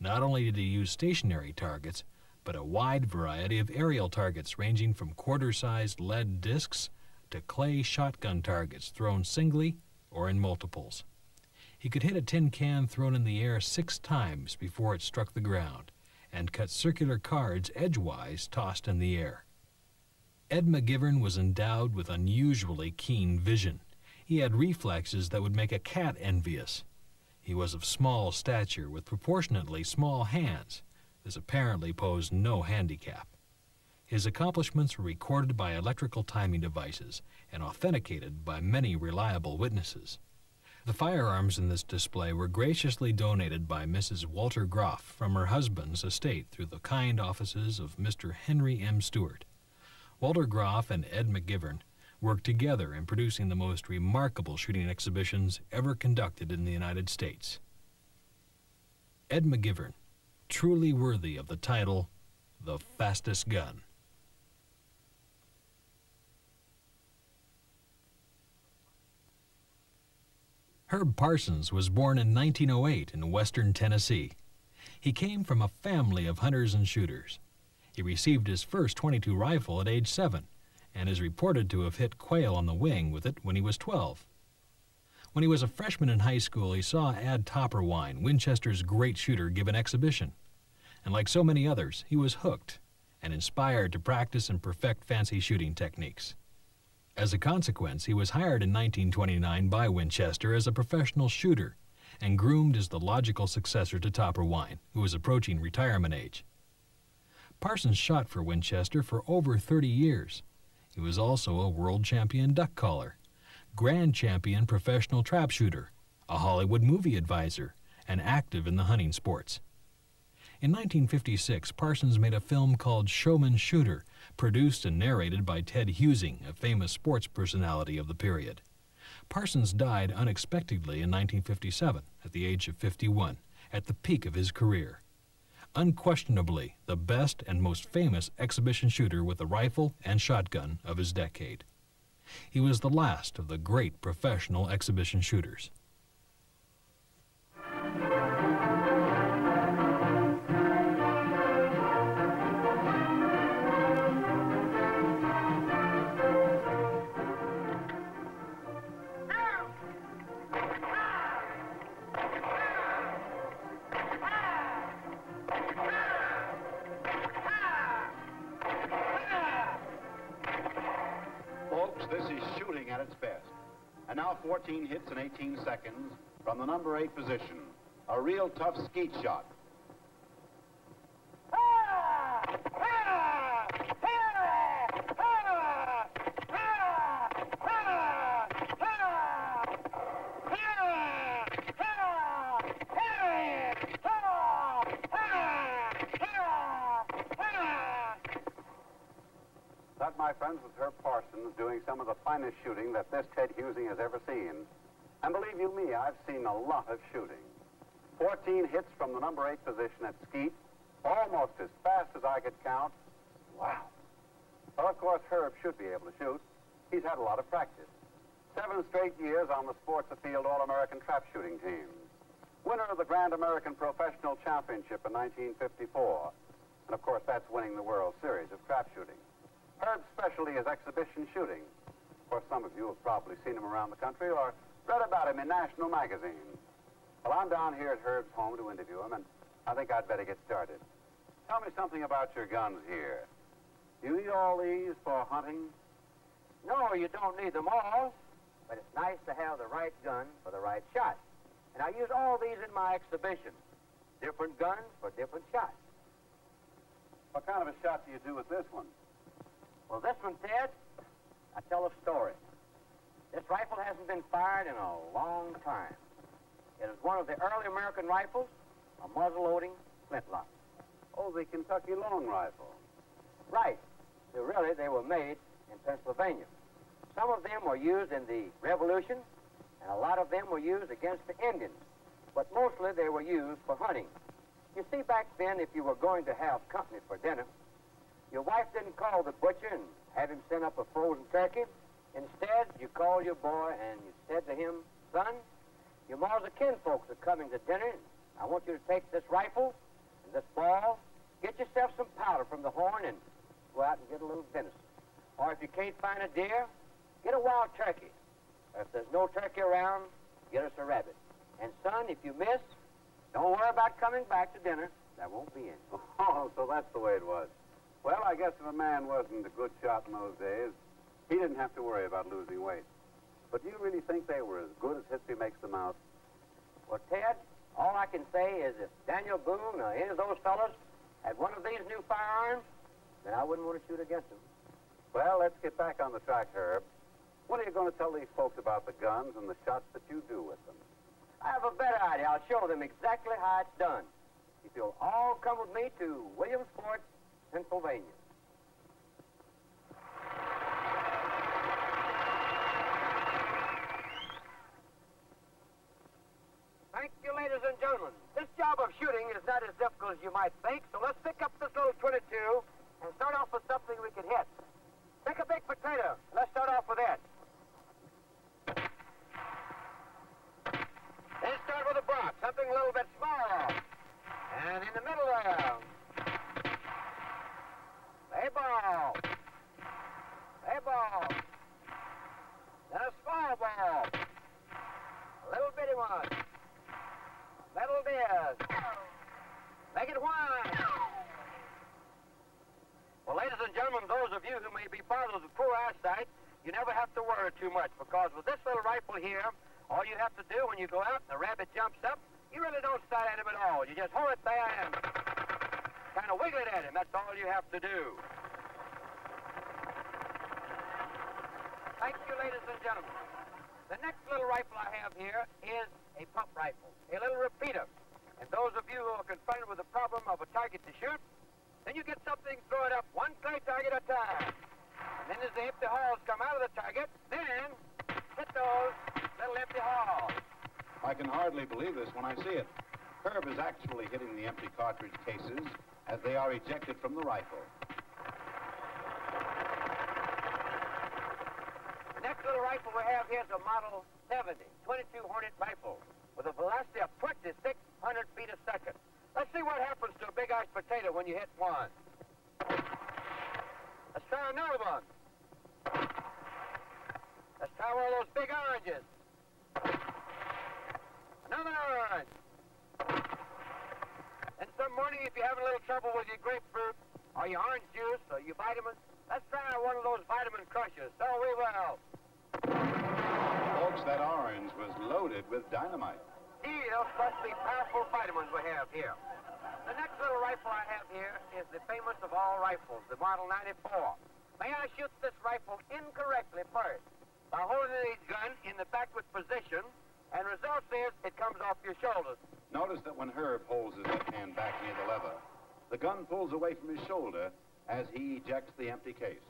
Not only did he use stationary targets, but a wide variety of aerial targets ranging from quarter-sized lead discs to clay shotgun targets thrown singly or in multiples. He could hit a tin can thrown in the air 6 times before it struck the ground, and cut circular cards edgewise tossed in the air. Ed Mcgivern was endowed with unusually keen vision. He had reflexes that would make a cat envious. He was of small stature with proportionately small hands. This apparently posed no handicap. His accomplishments were recorded by electrical timing devices and authenticated by many reliable witnesses. The firearms in this display were graciously donated by Mrs. Walter Groff from her husband's estate through the kind offices of Mr. Henry M. Stewart. Walter Groff and Ed Mcgivern worked together in producing the most remarkable shooting exhibitions ever conducted in the United States. Ed Mcgivern, truly worthy of the title, the fastest gun. Herb Parsons was born in 1908 in western Tennessee. He came from a family of hunters and shooters. He received his first .22 rifle at age 7 and is reported to have hit quail on the wing with it when he was 12. When he was a freshman in high school, he saw Ad Topperwine, Winchester's great shooter, give an exhibition. And like so many others, he was hooked and inspired to practice and perfect fancy shooting techniques. As a consequence, he was hired in 1929 by Winchester as a professional shooter and groomed as the logical successor to Topperwine, who was approaching retirement age. Parsons shot for Winchester for over 30 years. He was also a world champion duck caller, grand champion professional trap shooter, a Hollywood movie advisor, and active in the hunting sports. In 1956, Parsons made a film called Showman Shooter, produced and narrated by Ted Husing, a famous sports personality of the period. Parsons died unexpectedly in 1957 at the age of 51, at the peak of his career. Unquestionably the best and most famous exhibition shooter with a rifle and shotgun of his decade. He was the last of the great professional exhibition shooters. This is shooting at its best. And now 14 hits in 18 seconds from the number 8 position. A real tough skeet shot. That, my friends, was Herb Parsons doing some of the finest shooting that this Ted Husing has ever seen. And believe you me, I've seen a lot of shooting. 14 hits from the number 8 position at skeet, almost as fast as I could count. Wow. Well, of course, Herb should be able to shoot. He's had a lot of practice. 7 straight years on the Sports Afield All-American Trap Shooting team. Winner of the Grand American Professional Championship in 1954. And, of course, that's winning the World Series of trap shooting. Herb's specialty is exhibition shooting. Of course, some of you have probably seen him around the country or read about him in national magazines. Well, I'm down here at Herb's home to interview him, and I think I'd better get started. Tell me something about your guns here. Do you need all these for hunting? No, you don't need them all, but it's nice to have the right gun for the right shot. And I use all these in my exhibition. Different guns for different shots. What kind of a shot do you do with this one? Well, this one, Ted, I tell a story. This rifle hasn't been fired in a long time. It is one of the early American rifles, a muzzle-loading flintlock. Oh, the Kentucky long rifle. Right. So really, they were made in Pennsylvania. Some of them were used in the Revolution, and a lot of them were used against the Indians. But mostly they were used for hunting. You see, back then, if you were going to have company for dinner, your wife didn't call the butcher and have him send up a frozen turkey. Instead, you called your boy and you said to him, "Son, your ma's kinfolks are coming to dinner. I want you to take this rifle and this ball, get yourself some powder from the horn, and go out and get a little venison. Or if you can't find a deer, get a wild turkey. Or if there's no turkey around, get us a rabbit. And son, if you miss, don't worry about coming back to dinner. That won't be any." Oh, so that's the way it was. Well, I guess if a man wasn't a good shot in those days, he didn't have to worry about losing weight. But do you really think they were as good as history makes them out? Well, Ted, all I can say is if Daniel Boone or any of those fellas had one of these new firearms, then I wouldn't want to shoot against them. Well, let's get back on the track, Herb. What are you going to tell these folks about the guns and the shots that you do with them? I have a better idea. I'll show them exactly how it's done. If you'll all come with me to Williamsport, Pennsylvania. Thank you, ladies and gentlemen. This job of shooting is not as difficult as you might think, so let's pick up this little 22 and start off with something we can hit. Take a big potato. Let's start off with that. Then start with a box, something a little bit smaller. And in the middle there. A ball. A ball. Then a small ball. A little bitty one. Metal disc. Make it wide. Well, ladies and gentlemen, those of you who may be bothered with poor eyesight, you never have to worry too much, because with this little rifle here, all you have to do when you go out and the rabbit jumps up, you really don't sight at him at all. You just hold it there and kind of wiggle it at him. That's all you have to do. Thank you, ladies and gentlemen. The next little rifle I have here is a pump rifle, a little repeater. And those of you who are confronted with the problem of a target to shoot, then you get something, throw it up one clay target at a time. And then as the empty halls come out of the target, then hit those little empty halls. I can hardly believe this when I see it. Herb is actually hitting the empty cartridge cases as they are ejected from the rifle. The next little rifle we have here is a Model 70, 22 Hornet rifle with a velocity of 2,600 feet a second. Let's see what happens to a big iced potato when you hit one. Let's try another one. Let's try one of those big oranges. Another orange. And some morning, if you're having a little trouble with your grapefruit or your orange juice or your vitamins, let's try one of those vitamin crushers. So we will. Folks, that orange was loaded with dynamite. Gee, those must be powerful vitamins we have here. The next little rifle I have here is the famous of all rifles, the Model 94. May I shoot this rifle incorrectly first by holding the gun in the backward position, and result is it comes off your shoulders. Notice that when Herb holds his left hand back near the lever, the gun pulls away from his shoulder as he ejects the empty case.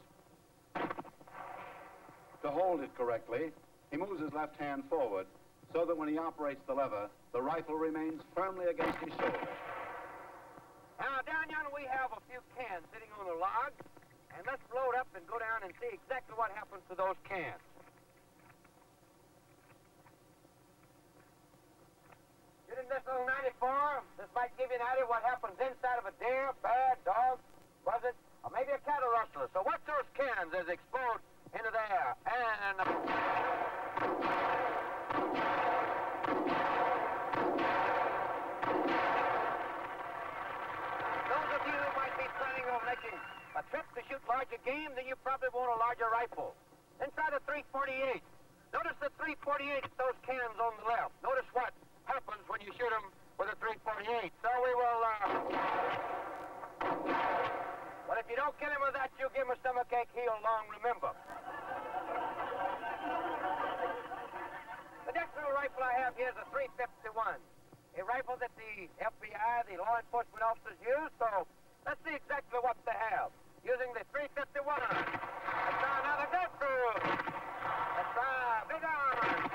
To hold it correctly, he moves his left hand forward so that when he operates the lever, the rifle remains firmly against his shoulder. Now, down yonder we have a few cans sitting on a log, And let's load up and go down and see exactly what happens to those cans. Shooting this little 94, this might give you an idea what happens inside of a deer, bear, dog, buzzard, or maybe a cattle rustler. So watch those cans as they explode into the air. And those of you who might be planning on making a trip to shoot larger game, then you probably want a larger rifle. Inside a 348. Notice the 348, those cans on the left. Notice what happens when you shoot them with a 348. So we will, well, if you don't kill him with that, you'll give him a stomachache he'll long remember. The next little rifle I have here is a 351, a rifle that the FBI, the law enforcement officers use, so let's see exactly what they have. Using the 351. Let's try another grapefruit. Let's try a big iron.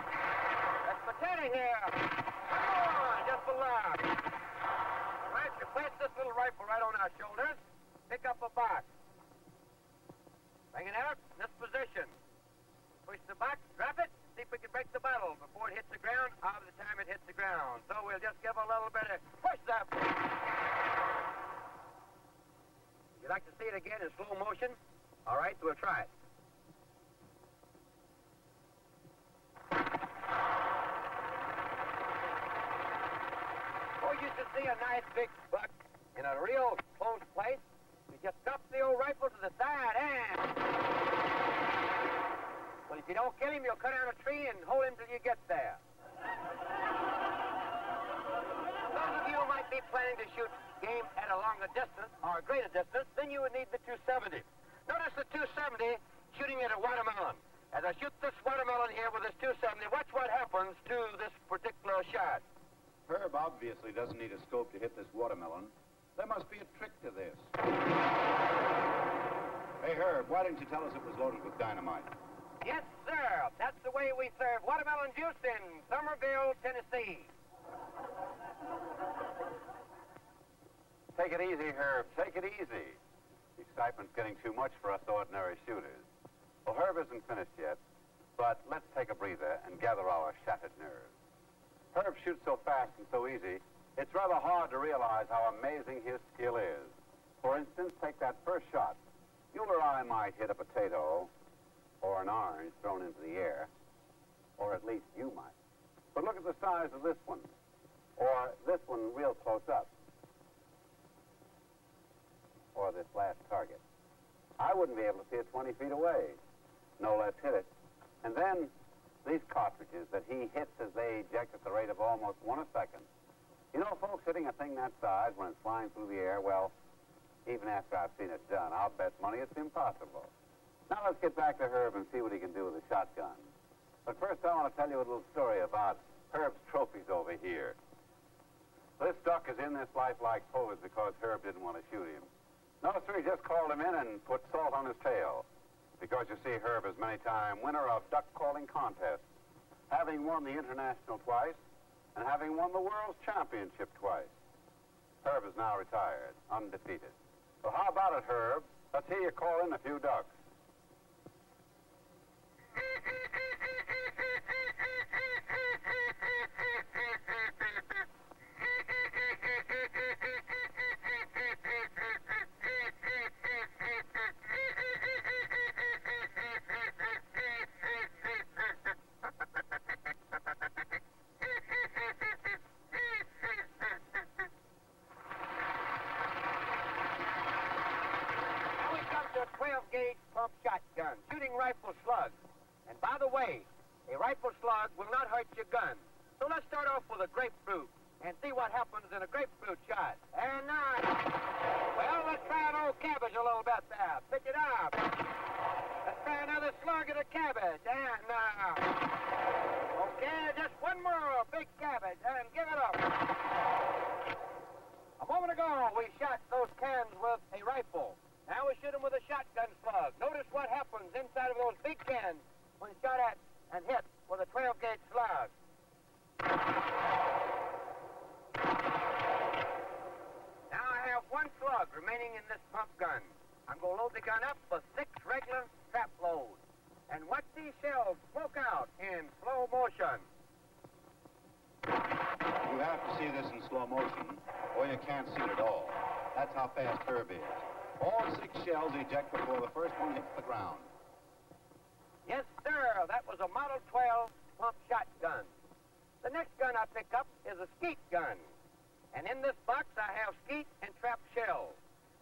Let's potato here. Come on, just a lot. All right, you place this little rifle right on our shoulders. Pick up a box. Bring it out in this position. Push the box, drop it, see if we can break the bottle before it hits the ground, out of the time it hits the ground. So we'll just give a little bit of push that. Would you like to see it again in slow motion? All right, we'll try it. Oh, you should see a nice big buck in a real close place. You just drop the old rifle to the side and... Well, if you don't kill him, you'll cut down a tree and hold him till you get there. Those of you who might be planning to shoot game at a longer distance or a greater distance, then you would need the 270. Notice the 270 shooting at a watermelon. As I shoot this watermelon here with this 270, watch what happens to this particular shot. Herb obviously doesn't need a scope to hit this watermelon. There must be a trick to this. Hey, Herb, why didn't you tell us it was loaded with dynamite? Yes, sir. That's the way we serve watermelon juice in Somerville, Tennessee. Take it easy, Herb. Take it easy. The excitement's getting too much for us ordinary shooters. Well, Herb isn't finished yet, but let's take a breather and gather our shattered nerves. Herb shoots so fast and so easy, it's rather hard to realize how amazing his skill is. For instance, take that first shot. You or I might hit a potato or an orange thrown into the air, or at least you might. But look at the size of this one, or this one real close up, or this last target. I wouldn't be able to see it 20 feet away, no less hit it. And then these cartridges that he hits as they eject at the rate of almost 1 a second. You know, folks, hitting a thing that size when it's flying through the air, well, even after I've seen it done, I'll bet money it's impossible. Now let's get back to Herb and see what he can do with a shotgun. But first I want to tell you a little story about Herb's trophies over here. This duck is in this lifelike pose because Herb didn't want to shoot him. No, sir, he just called him in and put salt on his tail. Because you see, Herb is many-time winner of duck calling contests, having won the international twice and having won the world's championship twice. Herb is now retired, undefeated. Well, how about it, Herb? Let's hear you call in a few ducks. Gauge pump shotgun, shooting rifle slugs. And by the way, a rifle slug will not hurt your gun. So let's start off with a grapefruit and see what happens in a grapefruit shot. And now, well, let's try an old cabbage a little bit there. Pick it up. Let's try another slug at a cabbage. And okay, just one more big cabbage and give it up. A moment ago, we shot those cans with a rifle. Now we shoot them with a shotgun slug. Notice what happens inside of those big cans when shot at and hit with a 12-gauge slug. Now I have one slug remaining in this pump gun. I'm going to load the gun up with 6 regular trap loads. And watch these shells smoke out in slow motion. You have to see this in slow motion, or you can't see it at all. That's how fast Herb is. All 6 shells eject before the first one hits the ground. Yes, sir. That was a Model 12 pump shotgun. The next gun I pick up is a skeet gun. And in this box, I have skeet and trap shells.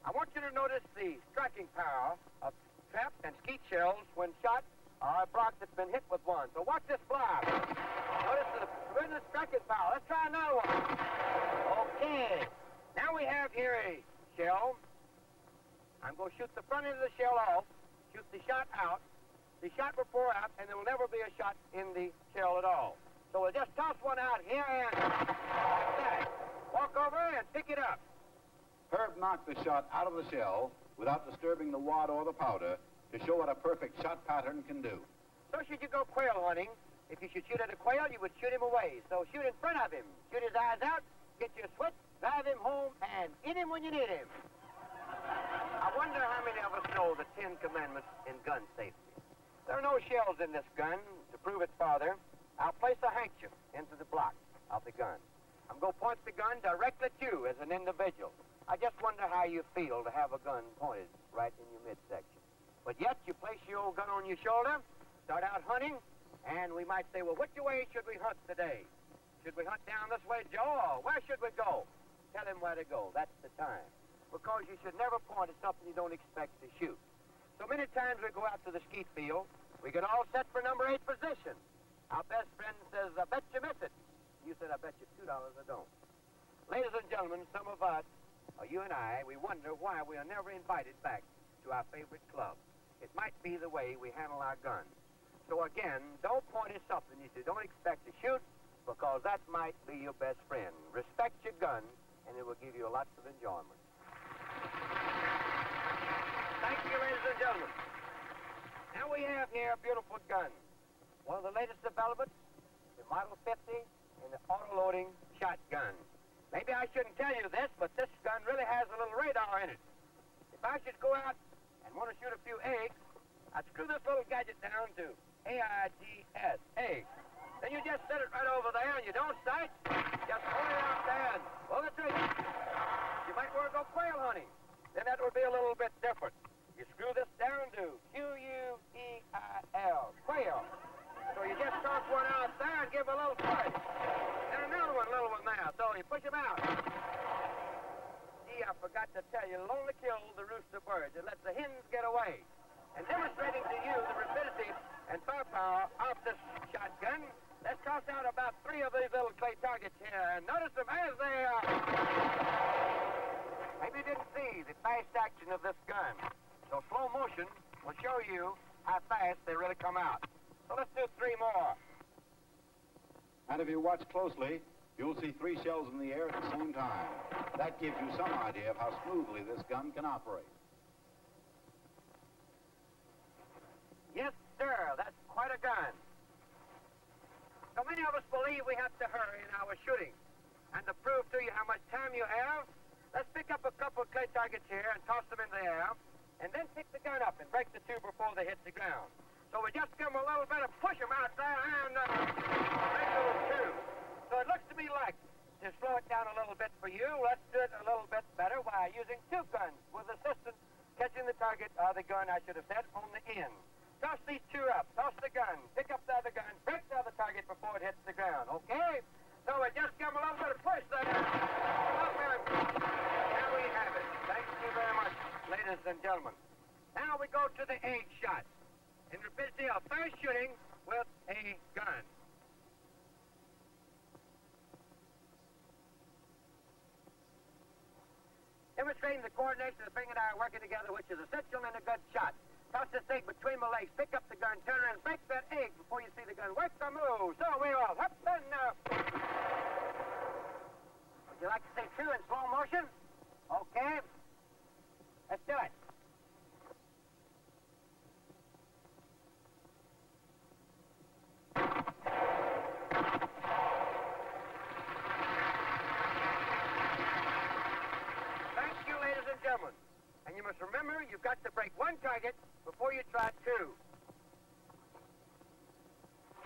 I want you to notice the striking power of trap and skeet shells when shot or a block that's been hit with one. So watch this block. Notice the tremendous striking power. Let's try another one. Okay. Now we have here a shell. I'm going to shoot the front end of the shell off, shoot the shot out. The shot will pour out, and there will never be a shot in the shell at all. So we'll just toss one out here and like that. Walk over and pick it up. Herb knocked the shot out of the shell without disturbing the wad or the powder to show what a perfect shot pattern can do. So should you go quail hunting, if you should shoot at a quail, you would shoot him away. So shoot in front of him. Shoot his eyes out, get your switch, drive him home, and hit him when you need him. I wonder how many of us know the 10 commandments in gun safety. There are no shells in this gun. To prove it farther, I'll place a handkerchief into the block of the gun. I'm going to point the gun directly at you as an individual. I just wonder how you feel to have a gun pointed right in your midsection. But yet, you place your old gun on your shoulder, start out hunting, and we might say, well, which way should we hunt today? Should we hunt down this way, Joe, or where should we go? Tell him where to go. That's the time. Because you should never point at something you don't expect to shoot. So many times we go out to the skeet field, we get all set for number 8 position. Our best friend says, I bet you miss it. You said, I bet you $2 I don't. Ladies and gentlemen, some of us, or you and I, we wonder why we are never invited back to our favorite club. It might be the way we handle our guns. So again, don't point at something you don't expect to shoot, because that might be your best friend. Respect your gun, and it will give you lots of enjoyment. Thank you, ladies and gentlemen. Now we have here a beautiful gun. One of the latest developments, the Model 50 and the auto-loading shotgun. Maybe I shouldn't tell you this, but this gun really has a little radar in it. If I should go out and want to shoot a few eggs, I'd screw this little gadget down to AIGS, egg. Then you just set it right over there and you don't sight. Just hold it out there and pull the trigger. You might want to go quail hunting. Then that would be a little bit different. You screw this down to Q-U-E-I-L, quail. So you just toss one out there and give a little push. And another one, little one there. So you push them out. Gee, I forgot to tell you, it'll only kill the rooster birds. It lets the hens get away. And demonstrating to you the rapidity and firepower of this shotgun, let's toss out about 3 of these little clay targets here. And notice them as they are. Maybe you didn't see the fast action of this gun. So slow motion will show you how fast they really come out. So let's do 3 more. And if you watch closely, you'll see 3 shells in the air at the same time. That gives you some idea of how smoothly this gun can operate. Yes, sir, that's quite a gun. So many of us believe we have to hurry in our shooting. And to prove to you how much time you have, let's pick up a couple of clay targets here and toss them in the air, and then pick the gun up and break the 2 before they hit the ground. So we just give them a little bit of push them out there and break those 2. So it looks to me like, to slow it down a little bit for you, let's do it a little bit better by using 2 guns with assistance catching the target, or the gun, I should have said, on the end. Toss these 2 up, toss the gun, pick up the other gun, break the other target before it hits the ground, okay? So we just give them a little bit of push there. There we have it. Thank you very much, ladies and gentlemen. Now we go to the egg shot. In rapidity of first shooting with a gun. Demonstrating the coordination of the finger and eye working together, which is essential in a good shot. Toss this egg between my legs, pick up the gun, turn around, and break that egg before you see the gun. Work the move. So we all up and Would you like to say 2 in slow motion? Okay. Let's do it. And you must remember, you've got to break one target before you try two.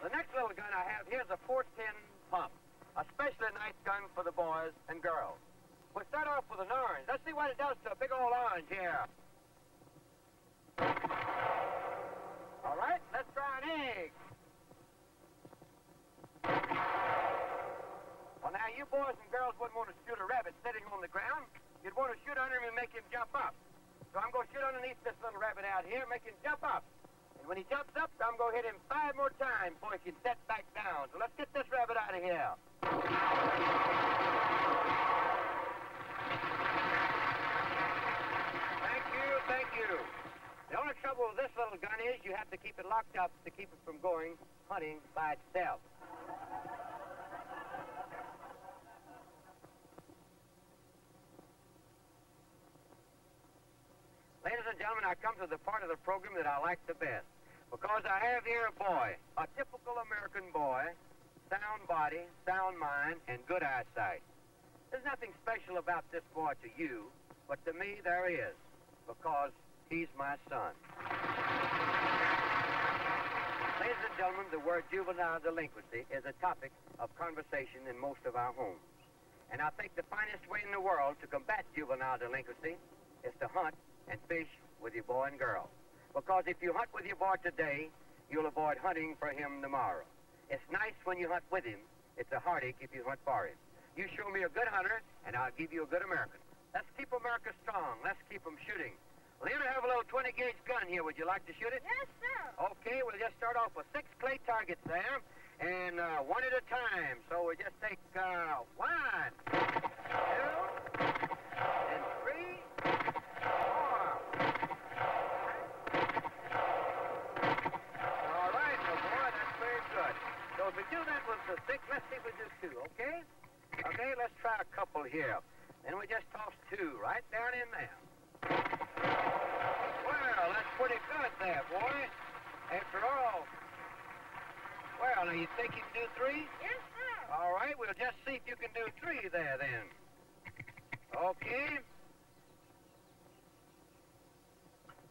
The next little gun I have here is a 410 pump. A specially nice gun for the boys and girls. We'll start off with an orange. Let's see what it does to a big old orange here. All right, let's try an egg. Well, now, you boys and girls wouldn't want to shoot a rabbit sitting on the ground. You'd want to shoot under him and make him jump up. So I'm going to shoot underneath this little rabbit out here, make him jump up. And when he jumps up, I'm going to hit him 5 more times before he can set back down. So let's get this rabbit out of here. Thank you. The only trouble with this little gun is you have to keep it locked up to keep it from going hunting by itself. Ladies and gentlemen, I come to the part of the program that I like the best, because I have here a boy, a typical American boy, sound body, sound mind, and good eyesight. There's nothing special about this boy to you, but to me there is, because he's my son. Ladies and gentlemen, the word juvenile delinquency is a topic of conversation in most of our homes. And I think the finest way in the world to combat juvenile delinquency is to hunt and fish with your boy and girl. Because if you hunt with your boy today, you'll avoid hunting for him tomorrow. It's nice when you hunt with him. It's a heartache if you hunt for him. You show me a good hunter, and I'll give you a good American. Let's keep America strong. Let's keep them shooting. Well, here I have a little 20-gauge gun here. Would you like to shoot it? Yes, sir. Okay, we'll just start off with 6 clay targets there, and one at a time. So we'll just take 1, 2, and 3, 4. All right, my boy, that's very good. So if we do that with the 6, let's see if we do 2, okay? Okay, let's try a couple here. Then we just toss 2 right down in there. Well, that's pretty good there, boy. After all. Well, now, you think you can do 3? Yes, sir. All right, we'll just see if you can do 3 there, then. Okay.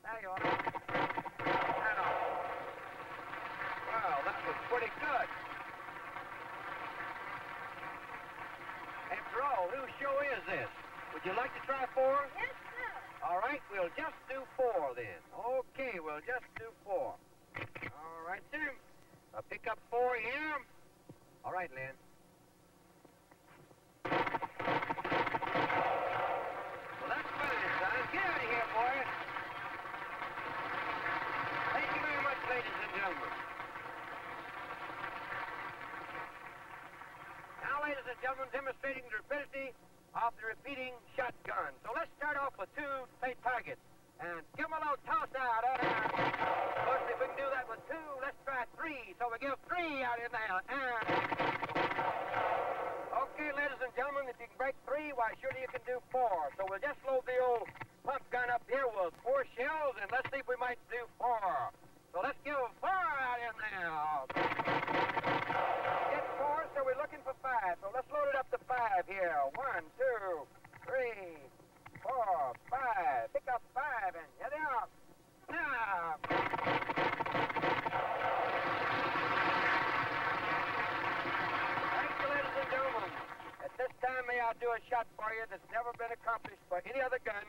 There you are. That off. Well, that was pretty good. After all, whose show is this? Would you like to try 4? Yes, sir. All right, we'll just do 4 then. Okay, we'll just do 4. All right, sir. I'll pick up 4 here. All right, Lynn. Well, that's fine, son. Get out of here, boy. Thank you very much, ladies and gentlemen. Now, ladies and gentlemen, demonstrating the rapidity of the repeating shotgun. So let's start off with 2 clay targets. And give them a little toss out. Of course, if we can do that with 2, let's try 3. So we give 3 out in there. Okay, ladies and gentlemen, if you can break 3, why, surely you can do 4. So we'll just load the old pump gun up here with 4 shells, and let's see if we might do 4. So let's give 4 out in there. Get 4, so we're looking for 5. So let's load it up to 5 here. 1, 2, 3, 4, 5. Pick up 5 and get out. Now. Thank you, ladies and gentlemen. At this time, may I do a shot for you that's never been accomplished by any other gun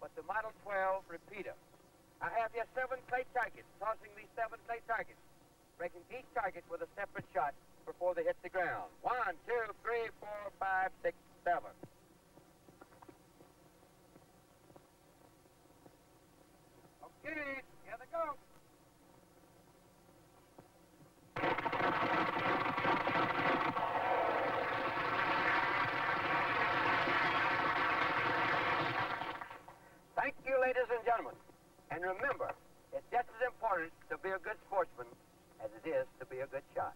but the Model 12 repeater. I have here 7 clay targets, tossing these 7 clay targets, breaking each target with a separate shot before they hit the ground. 1, 2, 3, 4, 5, 6, 7. Okay, here they go. Thank you, ladies and gentlemen. And remember, it's just as important to be a good sportsman as it is to be a good shot.